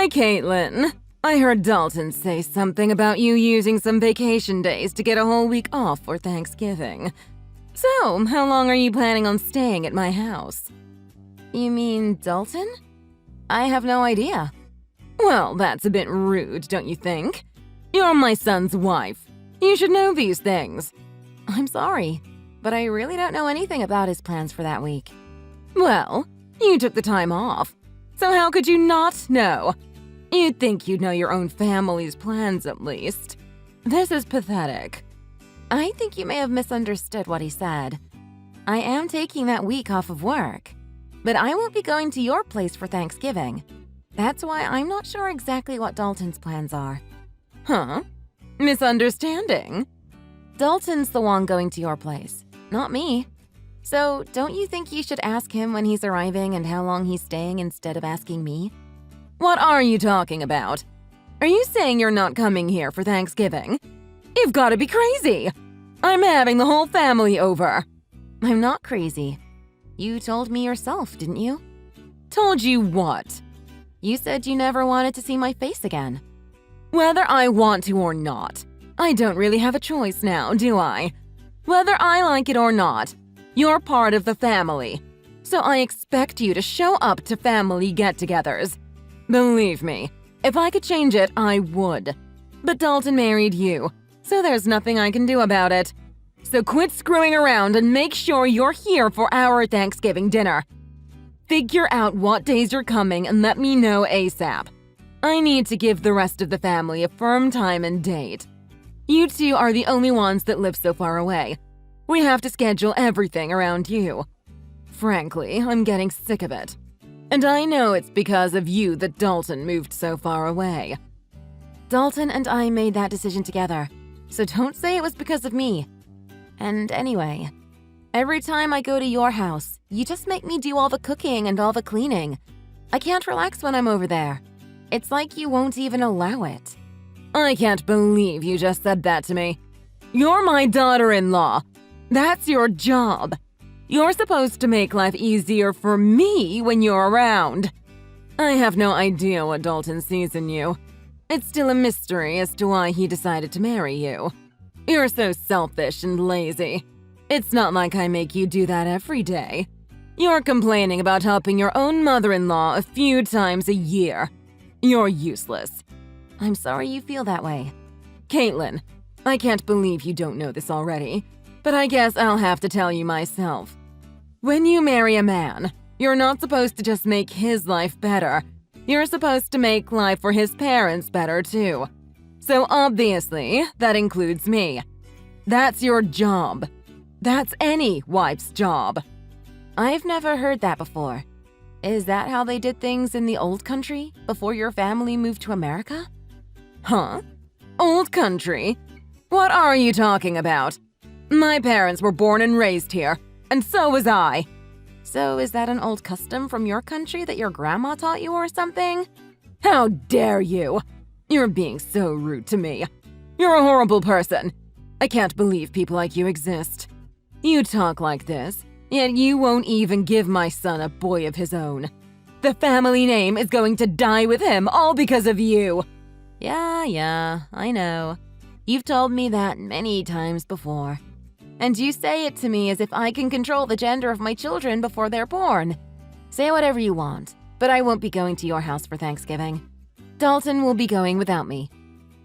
Hi, Caitlyn. I heard Dalton say something about you using some vacation days to get a whole week off for Thanksgiving. So, how long are you planning on staying at my house? You mean Dalton? I have no idea. Well, that's a bit rude, don't you think? You're my son's wife. You should know these things. I'm sorry, but I really don't know anything about his plans for that week. Well, you took the time off, so how could you not know? You'd think you'd know your own family's plans at least. This is pathetic. I think you may have misunderstood what he said. I am taking that week off of work, but I won't be going to your place for Thanksgiving. That's why I'm not sure exactly what Dalton's plans are. Huh? Misunderstanding? Dalton's the one going to your place, not me. So, don't you think you should ask him when he's arriving and how long he's staying instead of asking me? What are you talking about? Are you saying you're not coming here for Thanksgiving? You've got to be crazy! I'm having the whole family over. I'm not crazy. You told me yourself, didn't you? Told you what? You said you never wanted to see my face again. Whether I want to or not, I don't really have a choice now, do I? Whether I like it or not, you're part of the family. So I expect you to show up to family get-togethers. Believe me, if I could change it, I would. But Dalton married you, so there's nothing I can do about it. So quit screwing around and make sure you're here for our Thanksgiving dinner. Figure out what days you're coming and let me know ASAP. I need to give the rest of the family a firm time and date. You two are the only ones that live so far away. We have to schedule everything around you. Frankly, I'm getting sick of it. And I know it's because of you that Dalton moved so far away. Dalton and I made that decision together, so don't say it was because of me. And anyway, every time I go to your house, you just make me do all the cooking and all the cleaning. I can't relax when I'm over there. It's like you won't even allow it. I can't believe you just said that to me. You're my daughter-in-law. That's your job. You're supposed to make life easier for me when you're around. I have no idea what Dalton sees in you. It's still a mystery as to why he decided to marry you. You're so selfish and lazy. It's not like I make you do that every day. You're complaining about helping your own mother-in-law a few times a year. You're useless. I'm sorry you feel that way. Caitlyn, I can't believe you don't know this already, but I guess I'll have to tell you myself. When you marry a man, you're not supposed to just make his life better. You're supposed to make life for his parents better too. So obviously, that includes me. That's your job. That's any wife's job. I've never heard that before. Is that how they did things in the old country before your family moved to America? Huh? Old country? What are you talking about? My parents were born and raised here, and so was I. So is that an old custom from your country that your grandma taught you or something? How dare you! You're being so rude to me. You're a horrible person. I can't believe people like you exist. You talk like this, yet you won't even give my son a boy of his own. The family name is going to die with him all because of you. Yeah, I know. You've told me that many times before. And you say it to me as if I can control the gender of my children before they're born. Say whatever you want, but I won't be going to your house for Thanksgiving. Dalton will be going without me.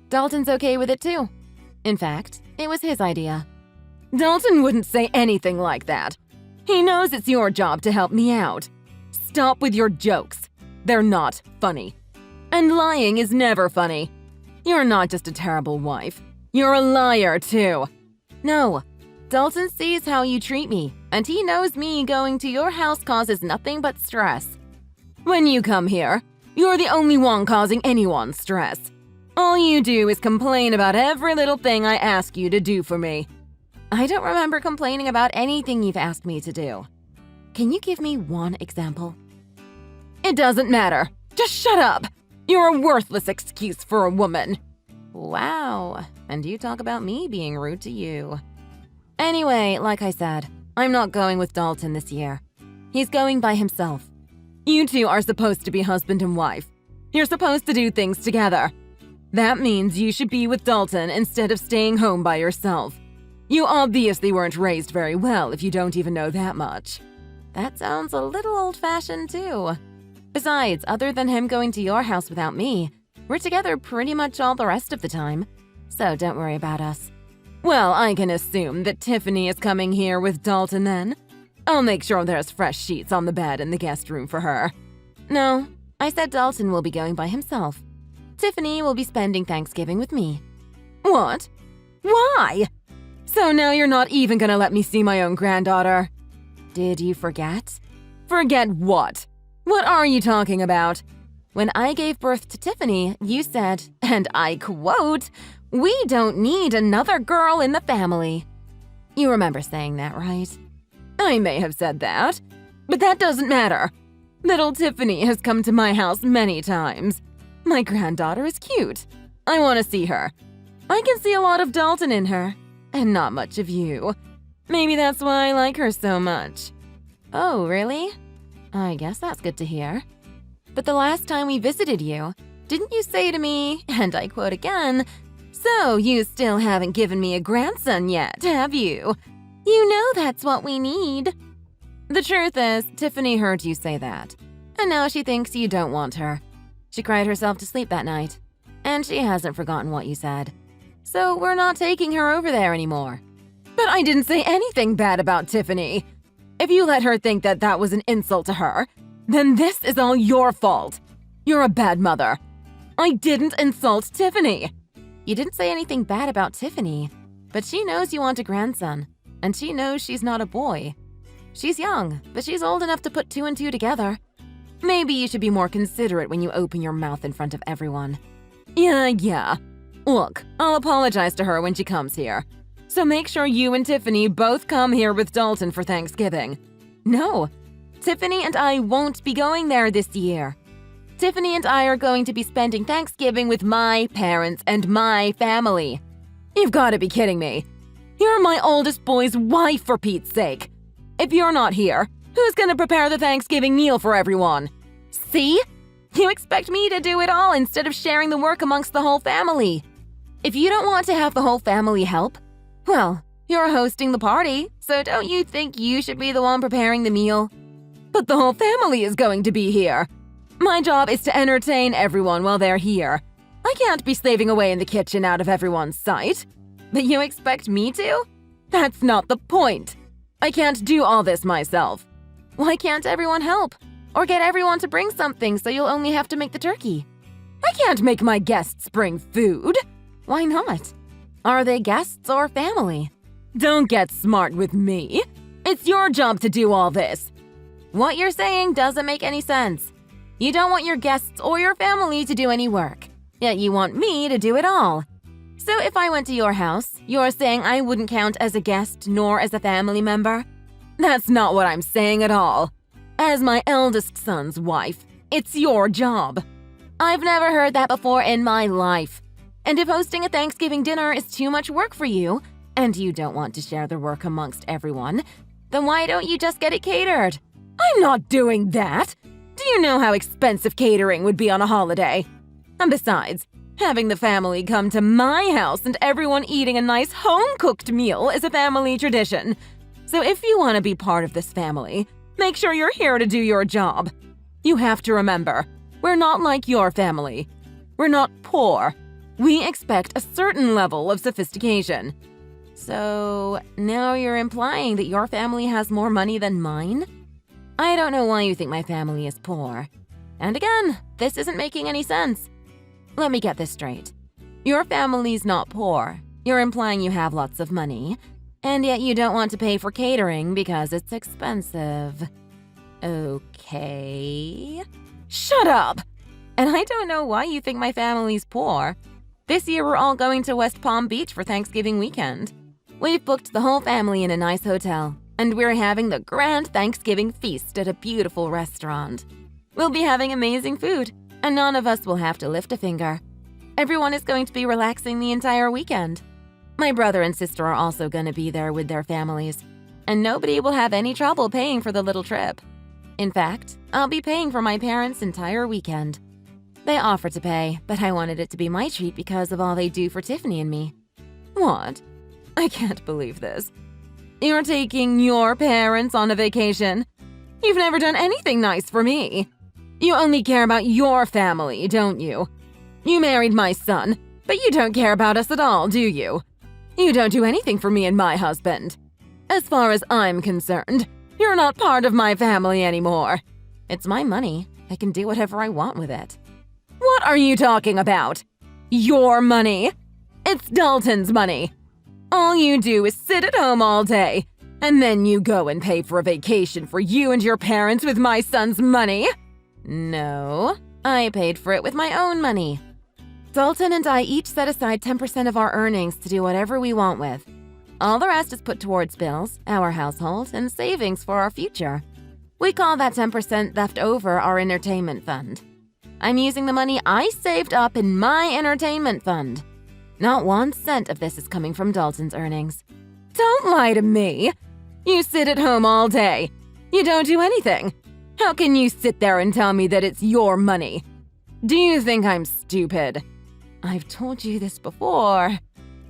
Dalton's okay with it too. In fact, it was his idea. Dalton wouldn't say anything like that. He knows it's your job to help me out. Stop with your jokes. They're not funny. And lying is never funny. You're not just a terrible wife. You're a liar too. No. Dalton sees how you treat me, and he knows me going to your house causes nothing but stress. When you come here, you're the only one causing anyone stress. All you do is complain about every little thing I ask you to do for me. I don't remember complaining about anything you've asked me to do. Can you give me one example? It doesn't matter. Just shut up. You're a worthless excuse for a woman. Wow, and you talk about me being rude to you. Anyway, like I said, I'm not going with Dalton this year. He's going by himself. You two are supposed to be husband and wife. You're supposed to do things together. That means you should be with Dalton instead of staying home by yourself. You obviously weren't raised very well if you don't even know that much. That sounds a little old-fashioned too. Besides, other than him going to your house without me, we're together pretty much all the rest of the time. So don't worry about us. Well, I can assume that Tiffany is coming here with Dalton then. I'll make sure there's fresh sheets on the bed in the guest room for her. No, I said Dalton will be going by himself. Tiffany will be spending Thanksgiving with me. What? Why? So now you're not even gonna let me see my own granddaughter? Did you forget? Forget what? What are you talking about? When I gave birth to Tiffany, you said, and I quote, "We don't need another girl in the family." You remember saying that, right? I may have said that, but that doesn't matter. Little Tiffany has come to my house many times. My granddaughter is cute. I want to see her. I can see a lot of Dalton in her, and not much of you. Maybe that's why I like her so much. Oh, really? I guess that's good to hear. But the last time we visited you, didn't you say to me, and I quote again, "So you still haven't given me a grandson yet, have you? You know that's what we need." The truth is, Tiffany heard you say that, and now she thinks you don't want her. She cried herself to sleep that night, and she hasn't forgotten what you said. So we're not taking her over there anymore. But I didn't say anything bad about Tiffany. If you let her think that that was an insult to her, then this is all your fault. You're a bad mother. I didn't insult Tiffany. You didn't say anything bad about Tiffany, but she knows you want a grandson, and she knows she's not a boy. She's young, but she's old enough to put two and two together. Maybe you should be more considerate when you open your mouth in front of everyone. Yeah. Look, I'll apologize to her when she comes here. So make sure you and Tiffany both come here with Dalton for Thanksgiving. No, Tiffany and I won't be going there this year. Tiffany and I are going to be spending Thanksgiving with my parents and my family. You've got to be kidding me. You're my oldest boy's wife, for Pete's sake. If you're not here, who's going to prepare the Thanksgiving meal for everyone? See? You expect me to do it all instead of sharing the work amongst the whole family. If you don't want to have the whole family help, well, you're hosting the party, so don't you think you should be the one preparing the meal? But the whole family is going to be here. My job is to entertain everyone while they're here. I can't be slaving away in the kitchen out of everyone's sight. But you expect me to? That's not the point. I can't do all this myself. Why can't everyone help? Or get everyone to bring something so you'll only have to make the turkey? I can't make my guests bring food. Why not? Are they guests or family? Don't get smart with me. It's your job to do all this. What you're saying doesn't make any sense. You don't want your guests or your family to do any work, yet you want me to do it all. So if I went to your house, you're saying I wouldn't count as a guest nor as a family member? That's not what I'm saying at all. As my eldest son's wife, it's your job. I've never heard that before in my life. And if hosting a Thanksgiving dinner is too much work for you, and you don't want to share the work amongst everyone, then why don't you just get it catered? I'm not doing that! Do you know how expensive catering would be on a holiday? And besides, having the family come to my house and everyone eating a nice home-cooked meal is a family tradition. So if you want to be part of this family, make sure you're here to do your job. You have to remember, we're not like your family. We're not poor. We expect a certain level of sophistication. So now you're implying that your family has more money than mine? I don't know why you think my family is poor. And again, this isn't making any sense. Let me get this straight. Your family's not poor. You're implying you have lots of money, and yet you don't want to pay for catering because it's expensive. Okay. Shut up! And I don't know why you think my family's poor. This year we're all going to West Palm Beach for Thanksgiving weekend. We've booked the whole family in a nice hotel, and we're having the grand Thanksgiving feast at a beautiful restaurant. We'll be having amazing food, and none of us will have to lift a finger. Everyone is going to be relaxing the entire weekend. My brother and sister are also going to be there with their families, and nobody will have any trouble paying for the little trip. In fact, I'll be paying for my parents' entire weekend. They offered to pay, but I wanted it to be my treat because of all they do for Tiffany and me. What? I can't believe this. You're taking your parents on a vacation? You've never done anything nice for me. You only care about your family, don't you? You married my son, but you don't care about us at all, do you? You don't do anything for me and my husband. As far as I'm concerned, you're not part of my family anymore. It's my money. I can do whatever I want with it. What are you talking about? Your money? It's Dalton's money. All you do is sit at home all day, and then you go and pay for a vacation for you and your parents with my son's money? No, I paid for it with my own money. Dalton and I each set aside 10% of our earnings to do whatever we want with. All the rest is put towards bills, our household, and savings for our future. We call that 10% left over our entertainment fund. I'm using the money I saved up in my entertainment fund. Not 1 cent of this is coming from Dalton's earnings. Don't lie to me. You sit at home all day. You don't do anything. How can you sit there and tell me that it's your money? Do you think I'm stupid? I've told you this before.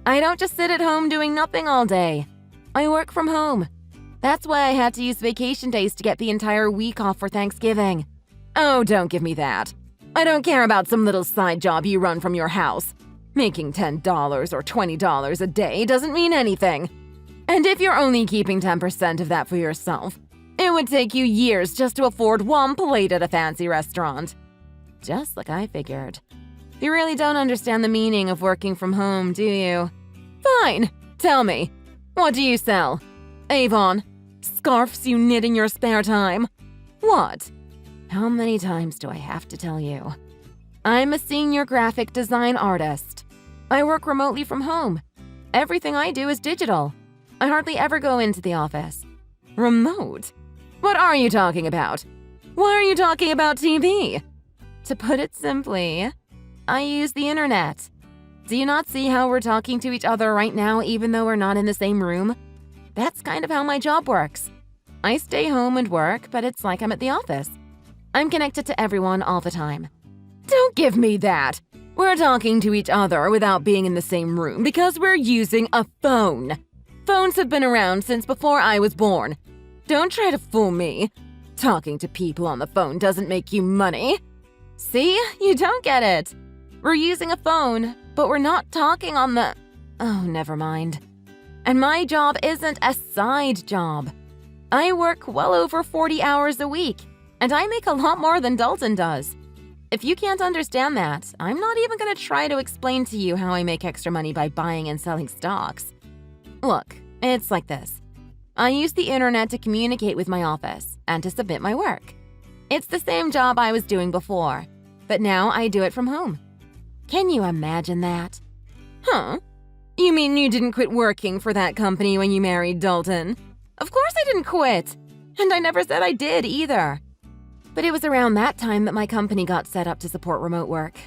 I don't just sit at home doing nothing all day. I work from home. That's why I had to use vacation days to get the entire week off for Thanksgiving. Oh, don't give me that. I don't care about some little side job you run from your house. Making $10 or $20 a day doesn't mean anything. And if you're only keeping 10% of that for yourself, it would take you years just to afford 1 plate at a fancy restaurant. Just like I figured. You really don't understand the meaning of working from home, do you? Fine, tell me. What do you sell? Avon? Scarves you knit in your spare time? What? How many times do I have to tell you? I'm a senior graphic design artist. I work remotely from home. Everything I do is digital. I hardly ever go into the office. Remote? What are you talking about? Why are you talking about TV? To put it simply, I use the internet. Do you not see how we're talking to each other right now even though we're not in the same room? That's kind of how my job works. I stay home and work, but it's like I'm at the office. I'm connected to everyone all the time. Don't give me that. We're talking to each other without being in the same room because we're using a phone. Phones have been around since before I was born. Don't try to fool me. Talking to people on the phone doesn't make you money. See? You don't get it. We're using a phone, but we're not talking on the… Oh, never mind. And my job isn't a side job. I work well over 40 hours a week, and I make a lot more than Dalton does. If you can't understand that, I'm not even going to try to explain to you how I make extra money by buying and selling stocks. Look, it's like this. I use the internet to communicate with my office and to submit my work. It's the same job I was doing before, but now I do it from home. Can you imagine that? Huh? You mean you didn't quit working for that company when you married Dalton? Of course I didn't quit, and I never said I did either. But it was around that time that my company got set up to support remote work.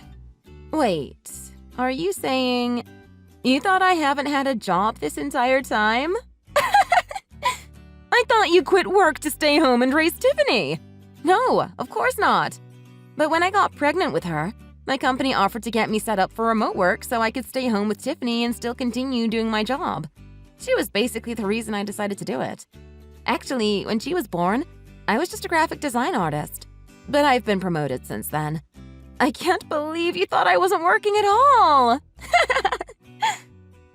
Wait, are you saying you thought I haven't had a job this entire time? I thought you quit work to stay home and raise Tiffany. No, of course not. But when I got pregnant with her, my company offered to get me set up for remote work so I could stay home with Tiffany and still continue doing my job. She was basically the reason I decided to do it. Actually, when she was born, I was just a graphic design artist. But I've been promoted since then. I can't believe you thought I wasn't working at all!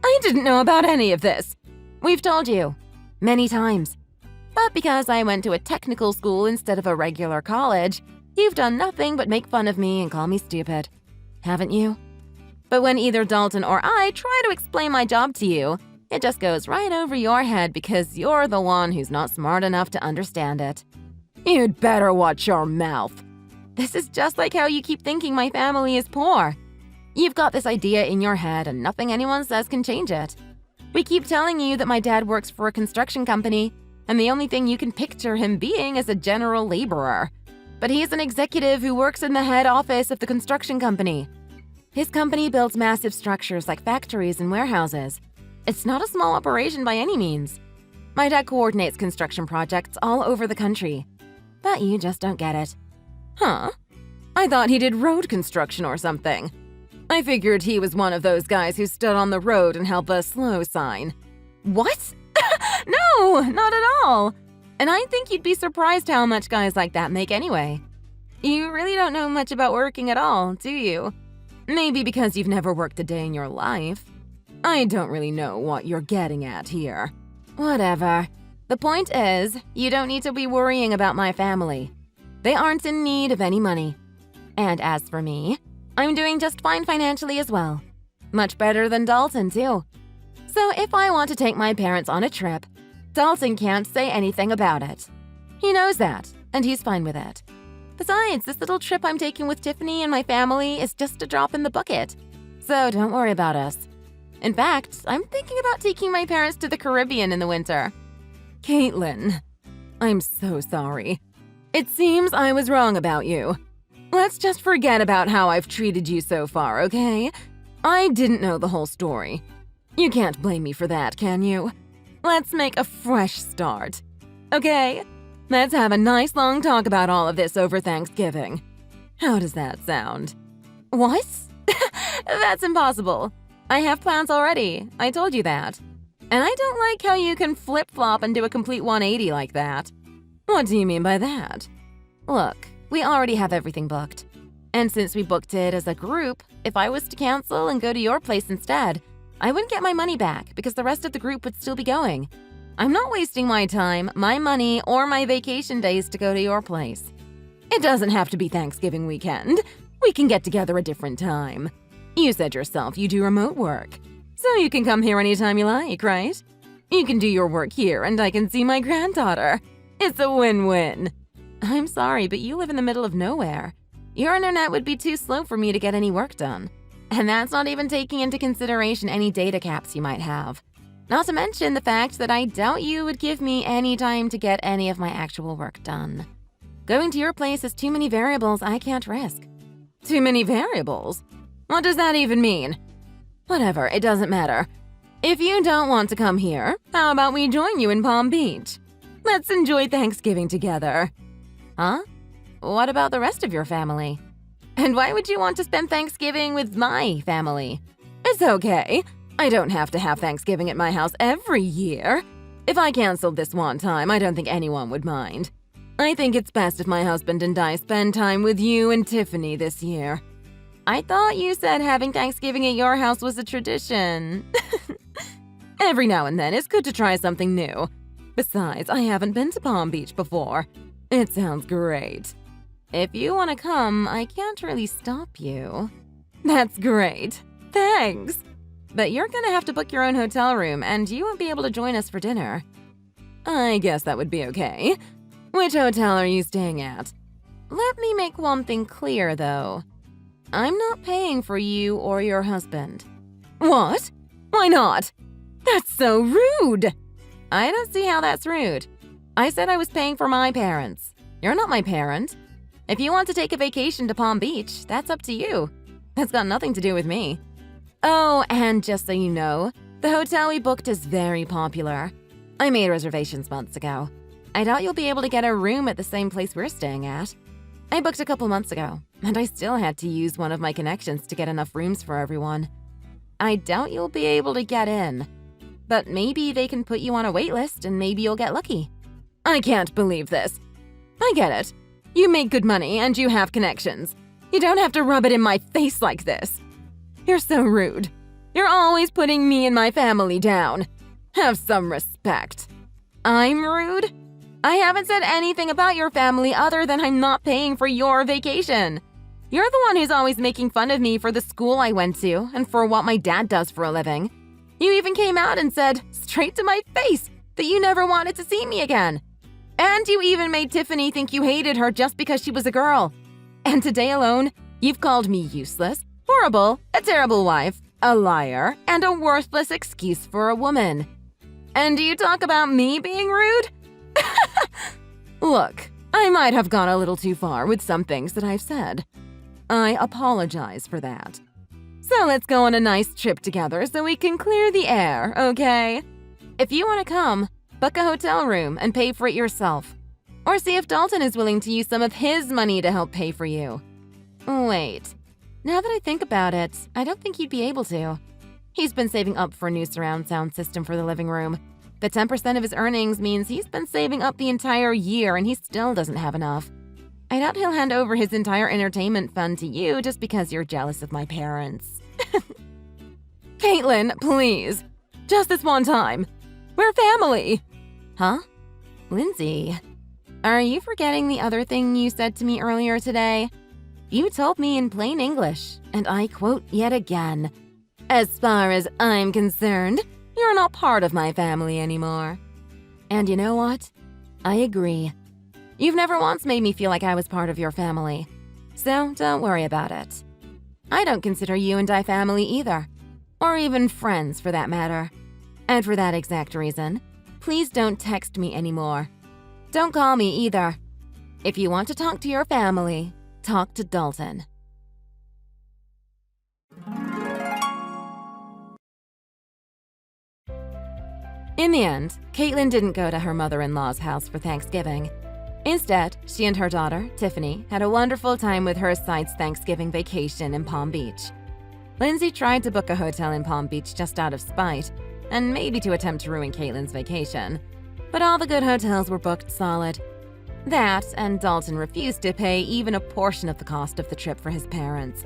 I didn't know about any of this. We've told you. Many times. But because I went to a technical school instead of a regular college, you've done nothing but make fun of me and call me stupid. Haven't you? But when either Dalton or I try to explain my job to you, it just goes right over your head because you're the one who's not smart enough to understand it. You'd better watch your mouth. This is just like how you keep thinking my family is poor. You've got this idea in your head and nothing anyone says can change it. We keep telling you that my dad works for a construction company, and the only thing you can picture him being is a general laborer. But he's an executive who works in the head office of the construction company. His company builds massive structures like factories and warehouses. It's not a small operation by any means. My dad coordinates construction projects all over the country. But you just don't get it. Huh? I thought he did road construction or something. I figured he was one of those guys who stood on the road and held a slow sign. What? No, not at all. And I think you'd be surprised how much guys like that make anyway. You really don't know much about working at all, do you? Maybe because you've never worked a day in your life. I don't really know what you're getting at here. Whatever. The point is, you don't need to be worrying about my family. They aren't in need of any money. And as for me, I'm doing just fine financially as well. Much better than Dalton, too. So if I want to take my parents on a trip, Dalton can't say anything about it. He knows that, and he's fine with it. Besides, this little trip I'm taking with Tiffany and my family is just a drop in the bucket. So don't worry about us. In fact, I'm thinking about taking my parents to the Caribbean in the winter. Caitlyn, I'm so sorry. It seems I was wrong about you. Let's just forget about how I've treated you so far, okay? I didn't know the whole story. You can't blame me for that, can you? Let's make a fresh start, okay? Let's have a nice long talk about all of this over Thanksgiving. How does that sound? What? That's impossible. I have plans already. I told you that. And I don't like how you can flip-flop and do a complete 180 like that. What do you mean by that? Look, we already have everything booked. And since we booked it as a group, if I was to cancel and go to your place instead, I wouldn't get my money back because the rest of the group would still be going. I'm not wasting my time, my money, or my vacation days to go to your place. It doesn't have to be Thanksgiving weekend. We can get together a different time. You said yourself you do remote work, so you can come here anytime you like, right? You can do your work here and I can see my granddaughter. It's a win-win. I'm sorry, but you live in the middle of nowhere. Your internet would be too slow for me to get any work done. And that's not even taking into consideration any data caps you might have. Not to mention the fact that I doubt you would give me any time to get any of my actual work done. Going to your place has too many variables I can't risk. Too many variables? What does that even mean? Whatever, it doesn't matter. If you don't want to come here, how about we join you in Palm Beach? Let's enjoy Thanksgiving together. Huh? What about the rest of your family? And why would you want to spend Thanksgiving with my family? It's okay. I don't have to have Thanksgiving at my house every year. If I canceled this one time, I don't think anyone would mind. I think it's best if my husband and I spend time with you and Tiffany this year. I thought you said having Thanksgiving at your house was a tradition. Every now and then, it's good to try something new. Besides, I haven't been to Palm Beach before. It sounds great. If you want to come, I can't really stop you. That's great. Thanks. But you're gonna have to book your own hotel room, and you won't be able to join us for dinner. I guess that would be okay. Which hotel are you staying at? Let me make one thing clear, though. I'm not paying for you or your husband. What? Why not? That's so rude! I don't see how that's rude. I said I was paying for my parents. You're not my parent. If you want to take a vacation to Palm Beach, that's up to you. That's got nothing to do with me. Oh, and just so you know, the hotel we booked is very popular. I made reservations months ago. I doubt you'll be able to get a room at the same place we're staying at. I booked a couple months ago, and I still had to use one of my connections to get enough rooms for everyone. I doubt you'll be able to get in, but maybe they can put you on a wait list and maybe you'll get lucky. I can't believe this. I get it. You make good money and you have connections. You don't have to rub it in my face like this. You're so rude. You're always putting me and my family down. Have some respect. I'm rude? I haven't said anything about your family other than I'm not paying for your vacation. You're the one who's always making fun of me for the school I went to and for what my dad does for a living. You even came out and said, straight to my face, that you never wanted to see me again. And you even made Tiffany think you hated her just because she was a girl. And today alone, you've called me useless, horrible, a terrible wife, a liar, and a worthless excuse for a woman. And do you talk about me being rude? Look, I might have gone a little too far with some things that I've said. I apologize for that. So let's go on a nice trip together so we can clear the air, okay? If you want to come, book a hotel room and pay for it yourself. Or see if Dalton is willing to use some of his money to help pay for you. Wait. Now that I think about it, I don't think you'd be able to. He's been saving up for a new surround sound system for the living room. But 10% of his earnings means he's been saving up the entire year and he still doesn't have enough. I doubt he'll hand over his entire entertainment fund to you just because you're jealous of my parents. Caitlyn, please. Just this one time. We're family. Huh? Lindsay, are you forgetting the other thing you said to me earlier today? You told me in plain English, and I quote yet again, "As far as I'm concerned, you're not part of my family anymore." And you know what? I agree. You've never once made me feel like I was part of your family. So don't worry about it. I don't consider you and I family either. Or even friends, for that matter. And for that exact reason, please don't text me anymore. Don't call me either. If you want to talk to your family, talk to Dalton. In the end, Caitlyn didn't go to her mother-in-law's house for Thanksgiving. Instead, she and her daughter, Tiffany, had a wonderful time with her side's Thanksgiving vacation in Palm Beach. Lindsay tried to book a hotel in Palm Beach just out of spite, and maybe to attempt to ruin Caitlyn's vacation. But all the good hotels were booked solid. That, and Dalton refused to pay even a portion of the cost of the trip for his parents.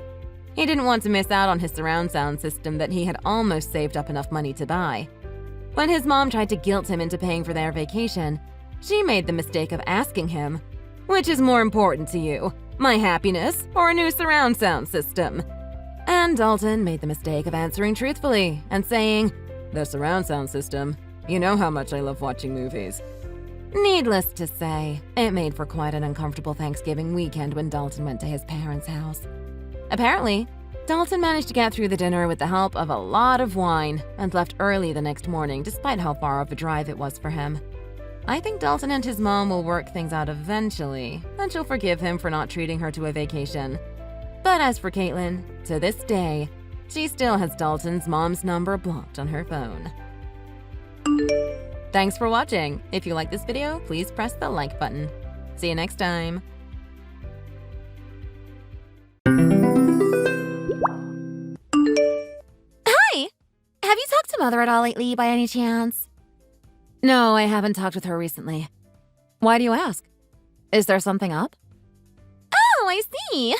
He didn't want to miss out on his surround sound system that he had almost saved up enough money to buy. When his mom tried to guilt him into paying for their vacation, she made the mistake of asking him, "Which is more important to you, my happiness or a new surround sound system?" And Dalton made the mistake of answering truthfully and saying, "The surround sound system. You know how much I love watching movies." Needless to say, it made for quite an uncomfortable Thanksgiving weekend when Dalton went to his parents' house. Apparently, Dalton managed to get through the dinner with the help of a lot of wine and left early the next morning despite how far of a drive it was for him. I think Dalton and his mom will work things out eventually, and she'll forgive him for not treating her to a vacation. But as for Caitlyn, to this day, she still has Dalton's mom's number blocked on her phone. Thanks for watching. If you like this video, please press the like button. See you next time. Hi! Have you talked to Mother at all lately by any chance? No, I haven't talked with her recently. Why do you ask? Is there something up? Oh, I see.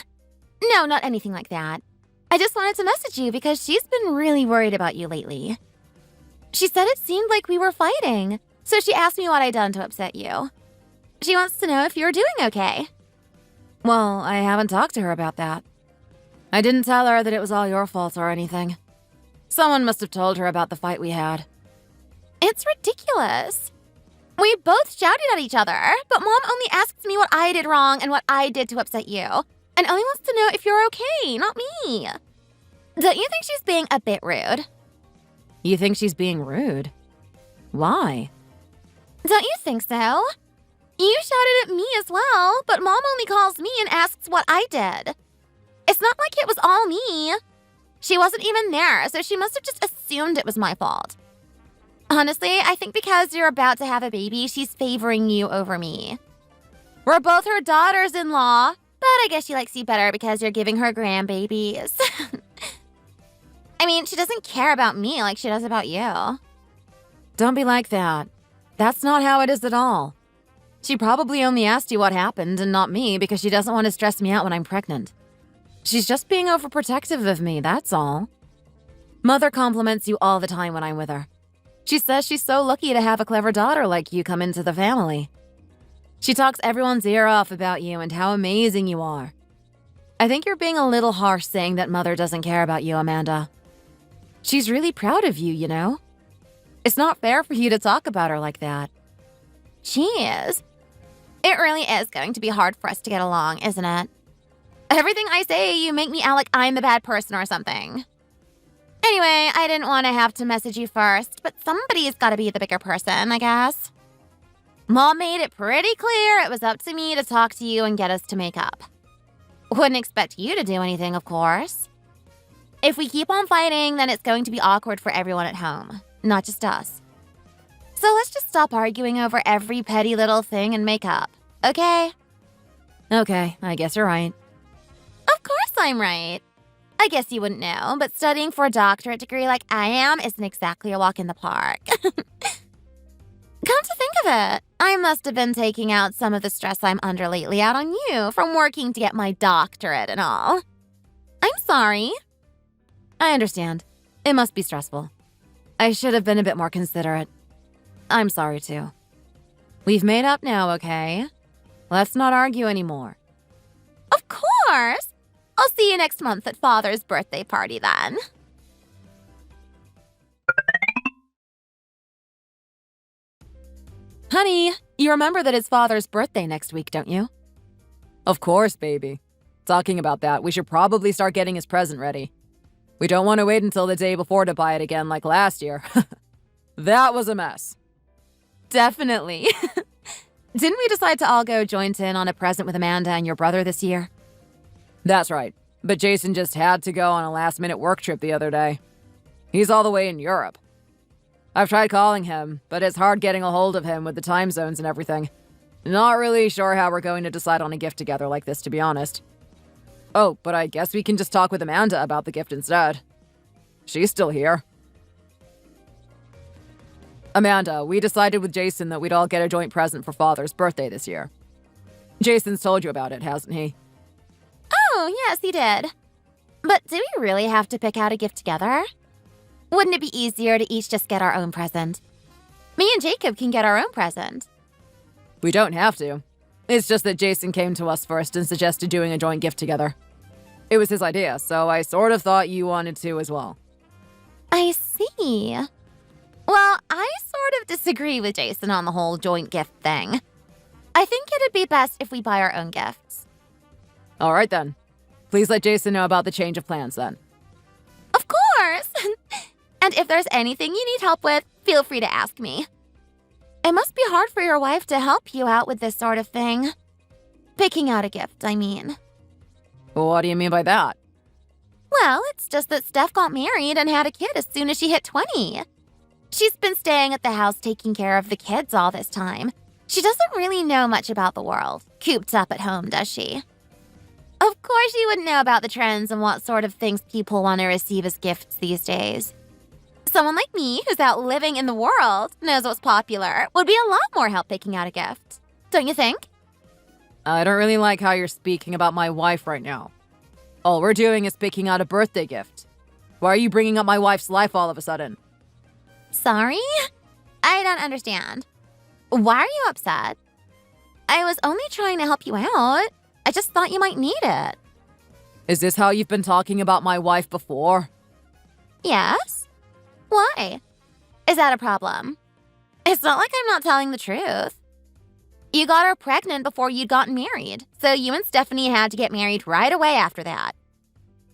No, not anything like that. I just wanted to message you because she's been really worried about you lately. She said it seemed like we were fighting, so she asked me what I'd done to upset you. She wants to know if you're doing okay. Well, I haven't talked to her about that. I didn't tell her that it was all your fault or anything. Someone must have told her about the fight we had. It's ridiculous. We both shouted at each other, but Mom only asks me what I did wrong and what I did to upset you, and only wants to know if you're okay, not me. Don't you think she's being a bit rude? You think she's being rude? Why? Don't you think so? You shouted at me as well, but Mom only calls me and asks what I did. It's not like it was all me. She wasn't even there, so she must have just assumed it was my fault. Honestly, I think because you're about to have a baby, she's favoring you over me. We're both her daughters-in-law, but I guess she likes you better because you're giving her grandbabies. I mean, she doesn't care about me like she does about you. Don't be like that. That's not how it is at all. She probably only asked you what happened and not me because she doesn't want to stress me out when I'm pregnant. She's just being overprotective of me, that's all. Mother compliments you all the time when I'm with her. She says she's so lucky to have a clever daughter like you come into the family. She talks everyone's ear off about you and how amazing you are. I think you're being a little harsh saying that Mother doesn't care about you, Amanda. She's really proud of you, you know? It's not fair for you to talk about her like that. She is. It really is going to be hard for us to get along, isn't it? Everything I say, you make me out like I'm the bad person or something. Anyway, I didn't want to have to message you first, but somebody's got to be the bigger person, I guess. Mom made it pretty clear it was up to me to talk to you and get us to make up. Wouldn't expect you to do anything, of course. If we keep on fighting, then it's going to be awkward for everyone at home, not just us. So let's just stop arguing over every petty little thing and make up, okay? Okay, I guess you're right. Of course I'm right. I guess you wouldn't know, but studying for a doctorate degree like I am isn't exactly a walk in the park. Come to think of it, I must have been taking out some of the stress I'm under lately out on you from working to get my doctorate and all. I'm sorry. I understand. It must be stressful. I should have been a bit more considerate. I'm sorry, too. We've made up now, okay? Let's not argue anymore. Of course! I'll see you next month at Father's birthday party then. Honey, you remember that it's Father's birthday next week, don't you? Of course, baby. Talking about that, we should probably start getting his present ready. We don't want to wait until the day before to buy it again like last year. That was a mess. Definitely. Didn't we decide to all go joint in on a present with Amanda and your brother this year? That's right. But Jason just had to go on a last-minute work trip the other day. He's all the way in Europe. I've tried calling him, but it's hard getting a hold of him with the time zones and everything. Not really sure how we're going to decide on a gift together like this, to be honest. Oh, but I guess we can just talk with Amanda about the gift instead. She's still here. Amanda, we decided with Jason that we'd all get a joint present for Father's birthday this year. Jason's told you about it, hasn't he? Oh, yes, he did. But do we really have to pick out a gift together? Wouldn't it be easier to each just get our own present? Me and Jacob can get our own present. We don't have to. It's just that Jason came to us first and suggested doing a joint gift together. It was his idea, so I sort of thought you wanted to as well. I see. Well, I sort of disagree with Jason on the whole joint gift thing. I think it'd be best if we buy our own gifts. All right, then. Please let Jason know about the change of plans, then. Of course! And if there's anything you need help with, feel free to ask me. It must be hard for your wife to help you out with this sort of thing. Picking out a gift, I mean. What do you mean by that? Well, it's just that Steph got married and had a kid as soon as she hit 20. She's been staying at the house taking care of the kids all this time. She doesn't really know much about the world, cooped up at home, does she? Of course she wouldn't know about the trends and what sort of things people want to receive as gifts these days. Someone like me, who's out living in the world, knows what's popular, would be a lot more help picking out a gift. Don't you think? I don't really like how you're speaking about my wife right now. All we're doing is picking out a birthday gift. Why are you bringing up my wife's life all of a sudden? Sorry? I don't understand. Why are you upset? I was only trying to help you out. I just thought you might need it. Is this how you've been talking about my wife before? Yes? Why? Is that a problem? It's not like I'm not telling the truth. You got her pregnant before you'd gotten married, so you and Stephanie had to get married right away after that.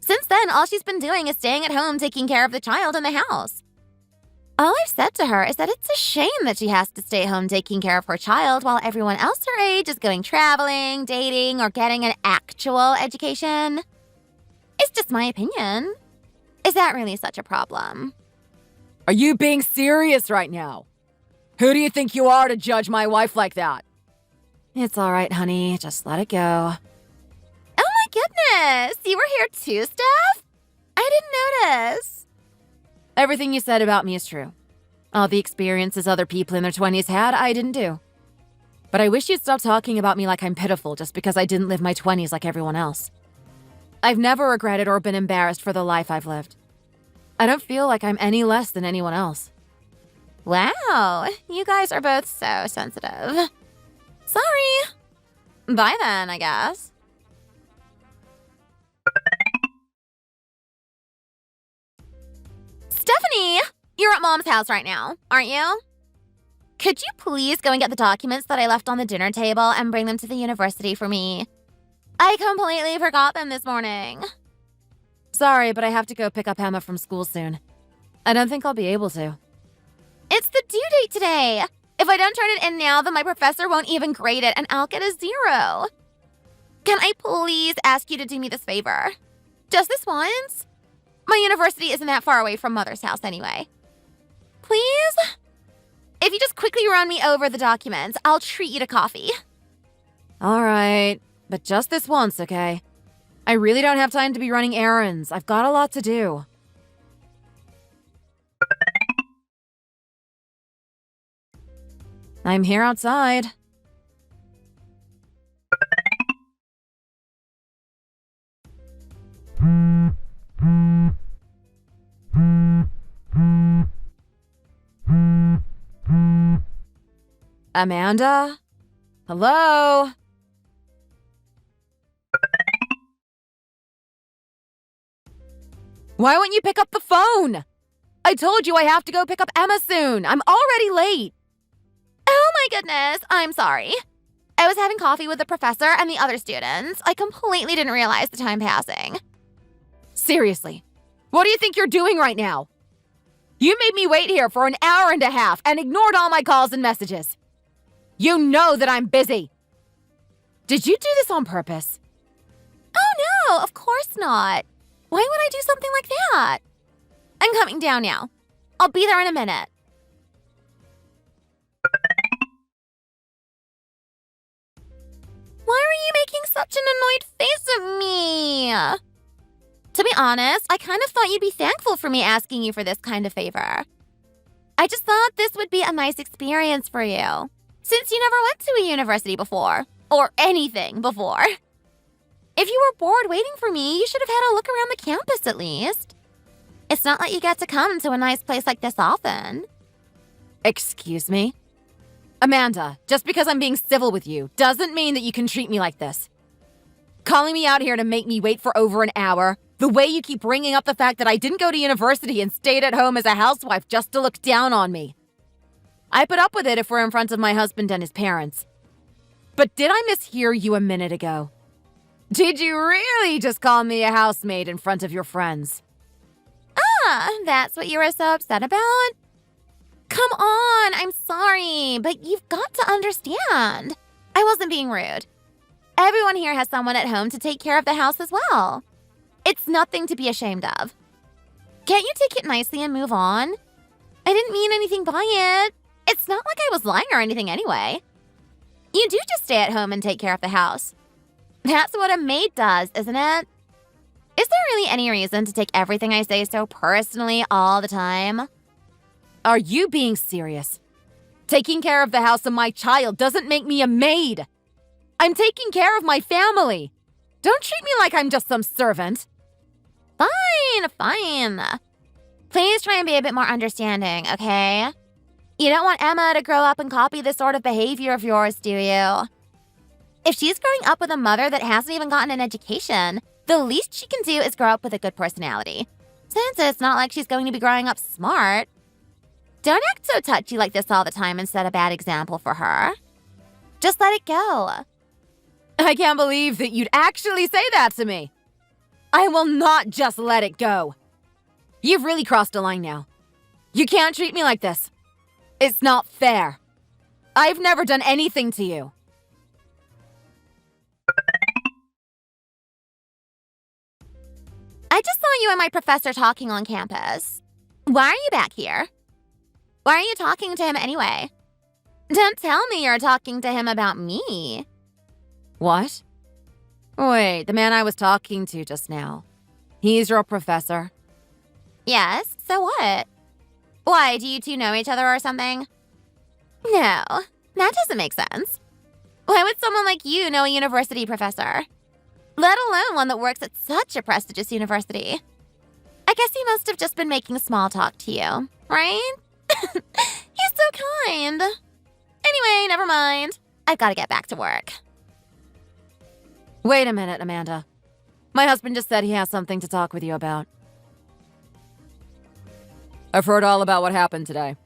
Since then, all she's been doing is staying at home taking care of the child in the house. All I've said to her is that it's a shame that she has to stay home taking care of her child while everyone else her age is going traveling, dating, or getting an actual education. It's just my opinion. Is that really such a problem? Are you being serious right now? Who do you think you are to judge my wife like that? It's all right, honey. Just let it go. Oh my goodness! You were here too, Steph? I didn't notice. Everything you said about me is true. All the experiences other people in their 20s had, I didn't do. But I wish you'd stop talking about me like I'm pitiful just because I didn't live my 20s like everyone else. I've never regretted or been embarrassed for the life I've lived. I don't feel like I'm any less than anyone else. Wow, you guys are both so sensitive. Sorry. Bye then, I guess. Stephanie, you're at Mom's house right now, aren't you? Could you please go and get the documents that I left on the dinner table and bring them to the university for me? I completely forgot them this morning. Sorry, but I have to go pick up Emma from school soon. I don't think I'll be able to. It's the due date today. If I don't turn it in now, then my professor won't even grade it and I'll get a 0. Can I please ask you to do me this favor? Just this once? My university isn't that far away from Mother's house anyway. Please? If you just quickly run me over the documents, I'll treat you to coffee. All right, but just this once, okay? I really don't have time to be running errands. I've got a lot to do. I'm here outside. Amanda? Hello? Why won't you pick up the phone? I told you I have to go pick up Emma soon. I'm already late. Oh my goodness, I'm sorry. I was having coffee with the professor and the other students. I completely didn't realize the time passing. Seriously, what do you think you're doing right now? You made me wait here for an hour and a half and ignored all my calls and messages. You know that I'm busy. Did you do this on purpose? Oh no, of course not. Why would I do something like that? I'm coming down now. I'll be there in a minute. Why are you making such an annoyed face at me? To be honest, I kind of thought you'd be thankful for me asking you for this kind of favor. I just thought this would be a nice experience for you, since you never went to a university before, or anything before. If you were bored waiting for me, you should have had a look around the campus at least. It's not like you get to come to a nice place like this often. Excuse me? Amanda, just because I'm being civil with you doesn't mean that you can treat me like this. Calling me out here to make me wait for over an hour, the way you keep bringing up the fact that I didn't go to university and stayed at home as a housewife just to look down on me. I put up with it if we're in front of my husband and his parents. But did I mishear you a minute ago? Did you really just call me a housemaid in front of your friends? Ah, that's what you were so upset about? Come on, I'm sorry, but you've got to understand. I wasn't being rude. Everyone here has someone at home to take care of the house as well. It's nothing to be ashamed of. Can't you take it nicely and move on? I didn't mean anything by it. It's not like I was lying or anything anyway. You do just stay at home and take care of the house. That's what a maid does, isn't it? Is there really any reason to take everything I say so personally all the time? Are you being serious? Taking care of the house and my child doesn't make me a maid. I'm taking care of my family. Don't treat me like I'm just some servant. Fine. Please try and be a bit more understanding, okay? You don't want Emma to grow up and copy this sort of behavior of yours, do you? If she's growing up with a mother that hasn't even gotten an education, the least she can do is grow up with a good personality, since it's not like she's going to be growing up smart. Don't act so touchy like this all the time and set a bad example for her. Just let it go. I can't believe that you'd actually say that to me. I will not just let it go. You've really crossed a line now. You can't treat me like this. It's not fair. I've never done anything to you. I just saw you and my professor talking on campus. Why are you back here? Why are you talking to him anyway? Don't tell me you're talking to him about me. What? Wait, the man I was talking to just now. He's your professor? Yes, so what? Why, do you two know each other or something? No, that doesn't make sense. Why would someone like you know a university professor? Let alone one that works at such a prestigious university. I guess he must have just been making small talk to you, right? He's so kind. Anyway, never mind. I've got to get back to work. Wait a minute, Amanda. My husband just said he has something to talk with you about. I've heard all about what happened today.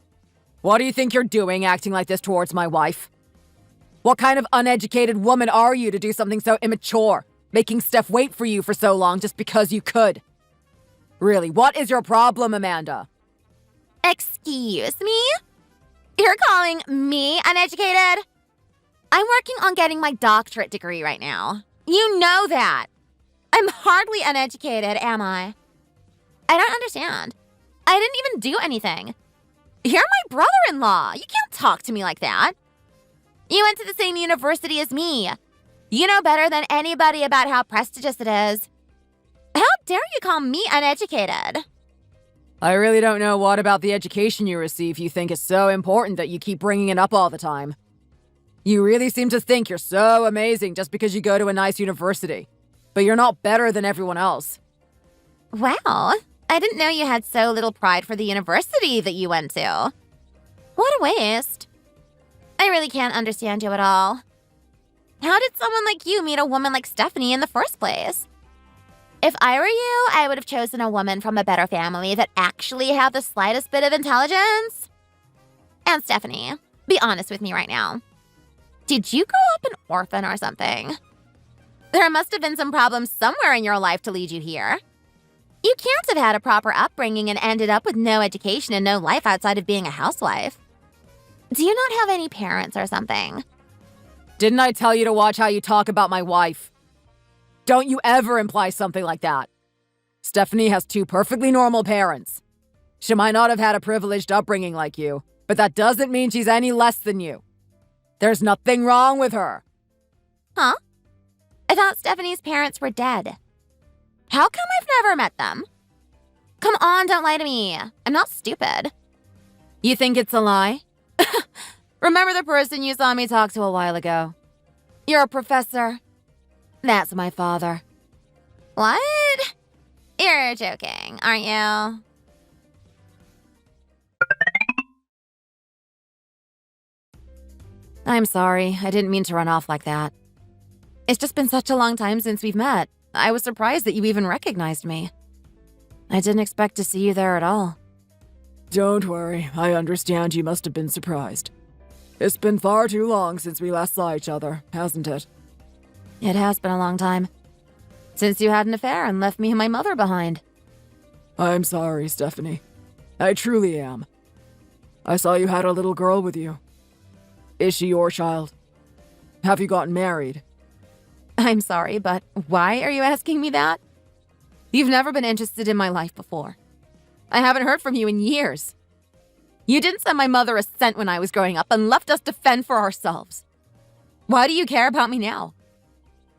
What do you think you're doing acting like this towards my wife? What kind of uneducated woman are you to do something so immature, making Steph wait for you for so long just because you could? Really, what is your problem, Amanda? Excuse me? You're calling me uneducated? I'm working on getting my doctorate degree right now. You know that. I'm hardly uneducated, am I? I don't understand. I didn't even do anything. You're my brother-in-law. You can't talk to me like that. You went to the same university as me. You know better than anybody about how prestigious it is. dare you call me uneducated? I really don't know what about the education you receive you think is so important that you keep bringing it up all the time. You really seem to think you're so amazing just because you go to a nice university. But you're not better than everyone else. Wow, I didn't know you had so little pride for the university that you went to. What a waste. I really can't understand you at all. How did someone like you meet a woman like Stephanie in the first place? If I were you, I would have chosen a woman from a better family that actually had the slightest bit of intelligence. And Stephanie, be honest with me right now. Did you grow up an orphan or something? There must have been some problems somewhere in your life to lead you here. You can't have had a proper upbringing and ended up with no education and no life outside of being a housewife. Do you not have any parents or something? Didn't I tell you to watch how you talk about my wife? Don't you ever imply something like that. Stephanie has 2 perfectly normal parents. She might not have had a privileged upbringing like you, but that doesn't mean she's any less than you. There's nothing wrong with her. Huh? I thought Stephanie's parents were dead. How come I've never met them? Come on, don't lie to me. I'm not stupid. You think it's a lie? Remember the person you saw me talk to a while ago? You're a professor. That's my father. What? You're joking, aren't you? I'm sorry. I didn't mean to run off like that. It's just been such a long time since we've met. I was surprised that you even recognized me. I didn't expect to see you there at all. Don't worry. I understand you must have been surprised. It's been far too long since we last saw each other, hasn't it? It has been a long time. Since you had an affair and left me and my mother behind. I'm sorry, Stephanie. I truly am. I saw you had a little girl with you. Is she your child? Have you gotten married? I'm sorry, but why are you asking me that? You've never been interested in my life before. I haven't heard from you in years. You didn't send my mother a cent when I was growing up and left us to fend for ourselves. Why do you care about me now?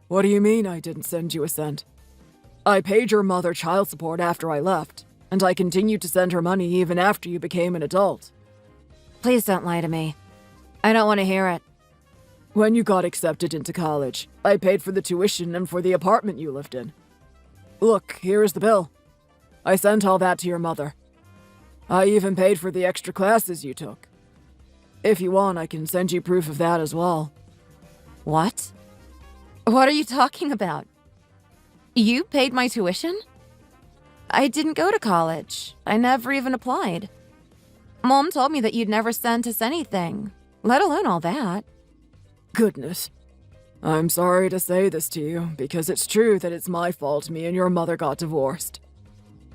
What do you mean I didn't send you a cent? I paid your mother child support after I left, and I continued to send her money even after you became an adult. Please don't lie to me. I don't want to hear it. When you got accepted into college, I paid for the tuition and for the apartment you lived in. Look, here is the bill. I sent all that to your mother. I even paid for the extra classes you took. If you want, I can send you proof of that as well. What? What are you talking about? You paid my tuition? I didn't go to college. I never even applied. Mom told me that you'd never sent us anything, let alone all that. Goodness. I'm sorry to say this to you, because it's true that it's my fault me and your mother got divorced.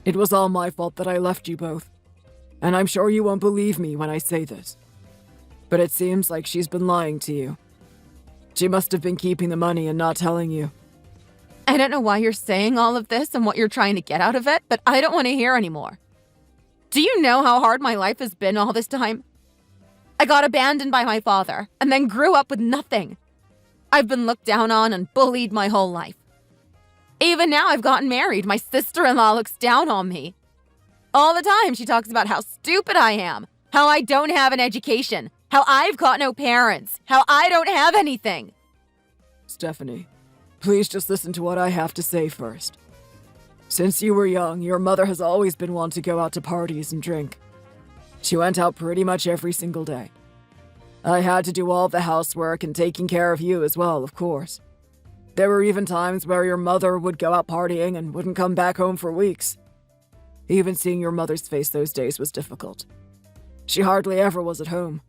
It was all my fault that I left you both. And I'm sure you won't believe me when I say this. But it seems like she's been lying to you. She must have been keeping the money and not telling you. I don't know why you're saying all of this and what you're trying to get out of it, but I don't want to hear anymore. Do you know how hard my life has been all this time? I got abandoned by my father and then grew up with nothing. I've been looked down on and bullied my whole life. Even now I've gotten married, my sister-in-law looks down on me. All the time she talks about how stupid I am, how I don't have an education, how I've got no parents, how I don't have anything. Stephanie, please just listen to what I have to say first. Since you were young, your mother has always been one to go out to parties and drink. She went out pretty much every single day. I had to do all the housework and taking care of you as well, of course. There were even times where your mother would go out partying and wouldn't come back home for weeks. Even seeing your mother's face those days was difficult. She hardly ever was at home.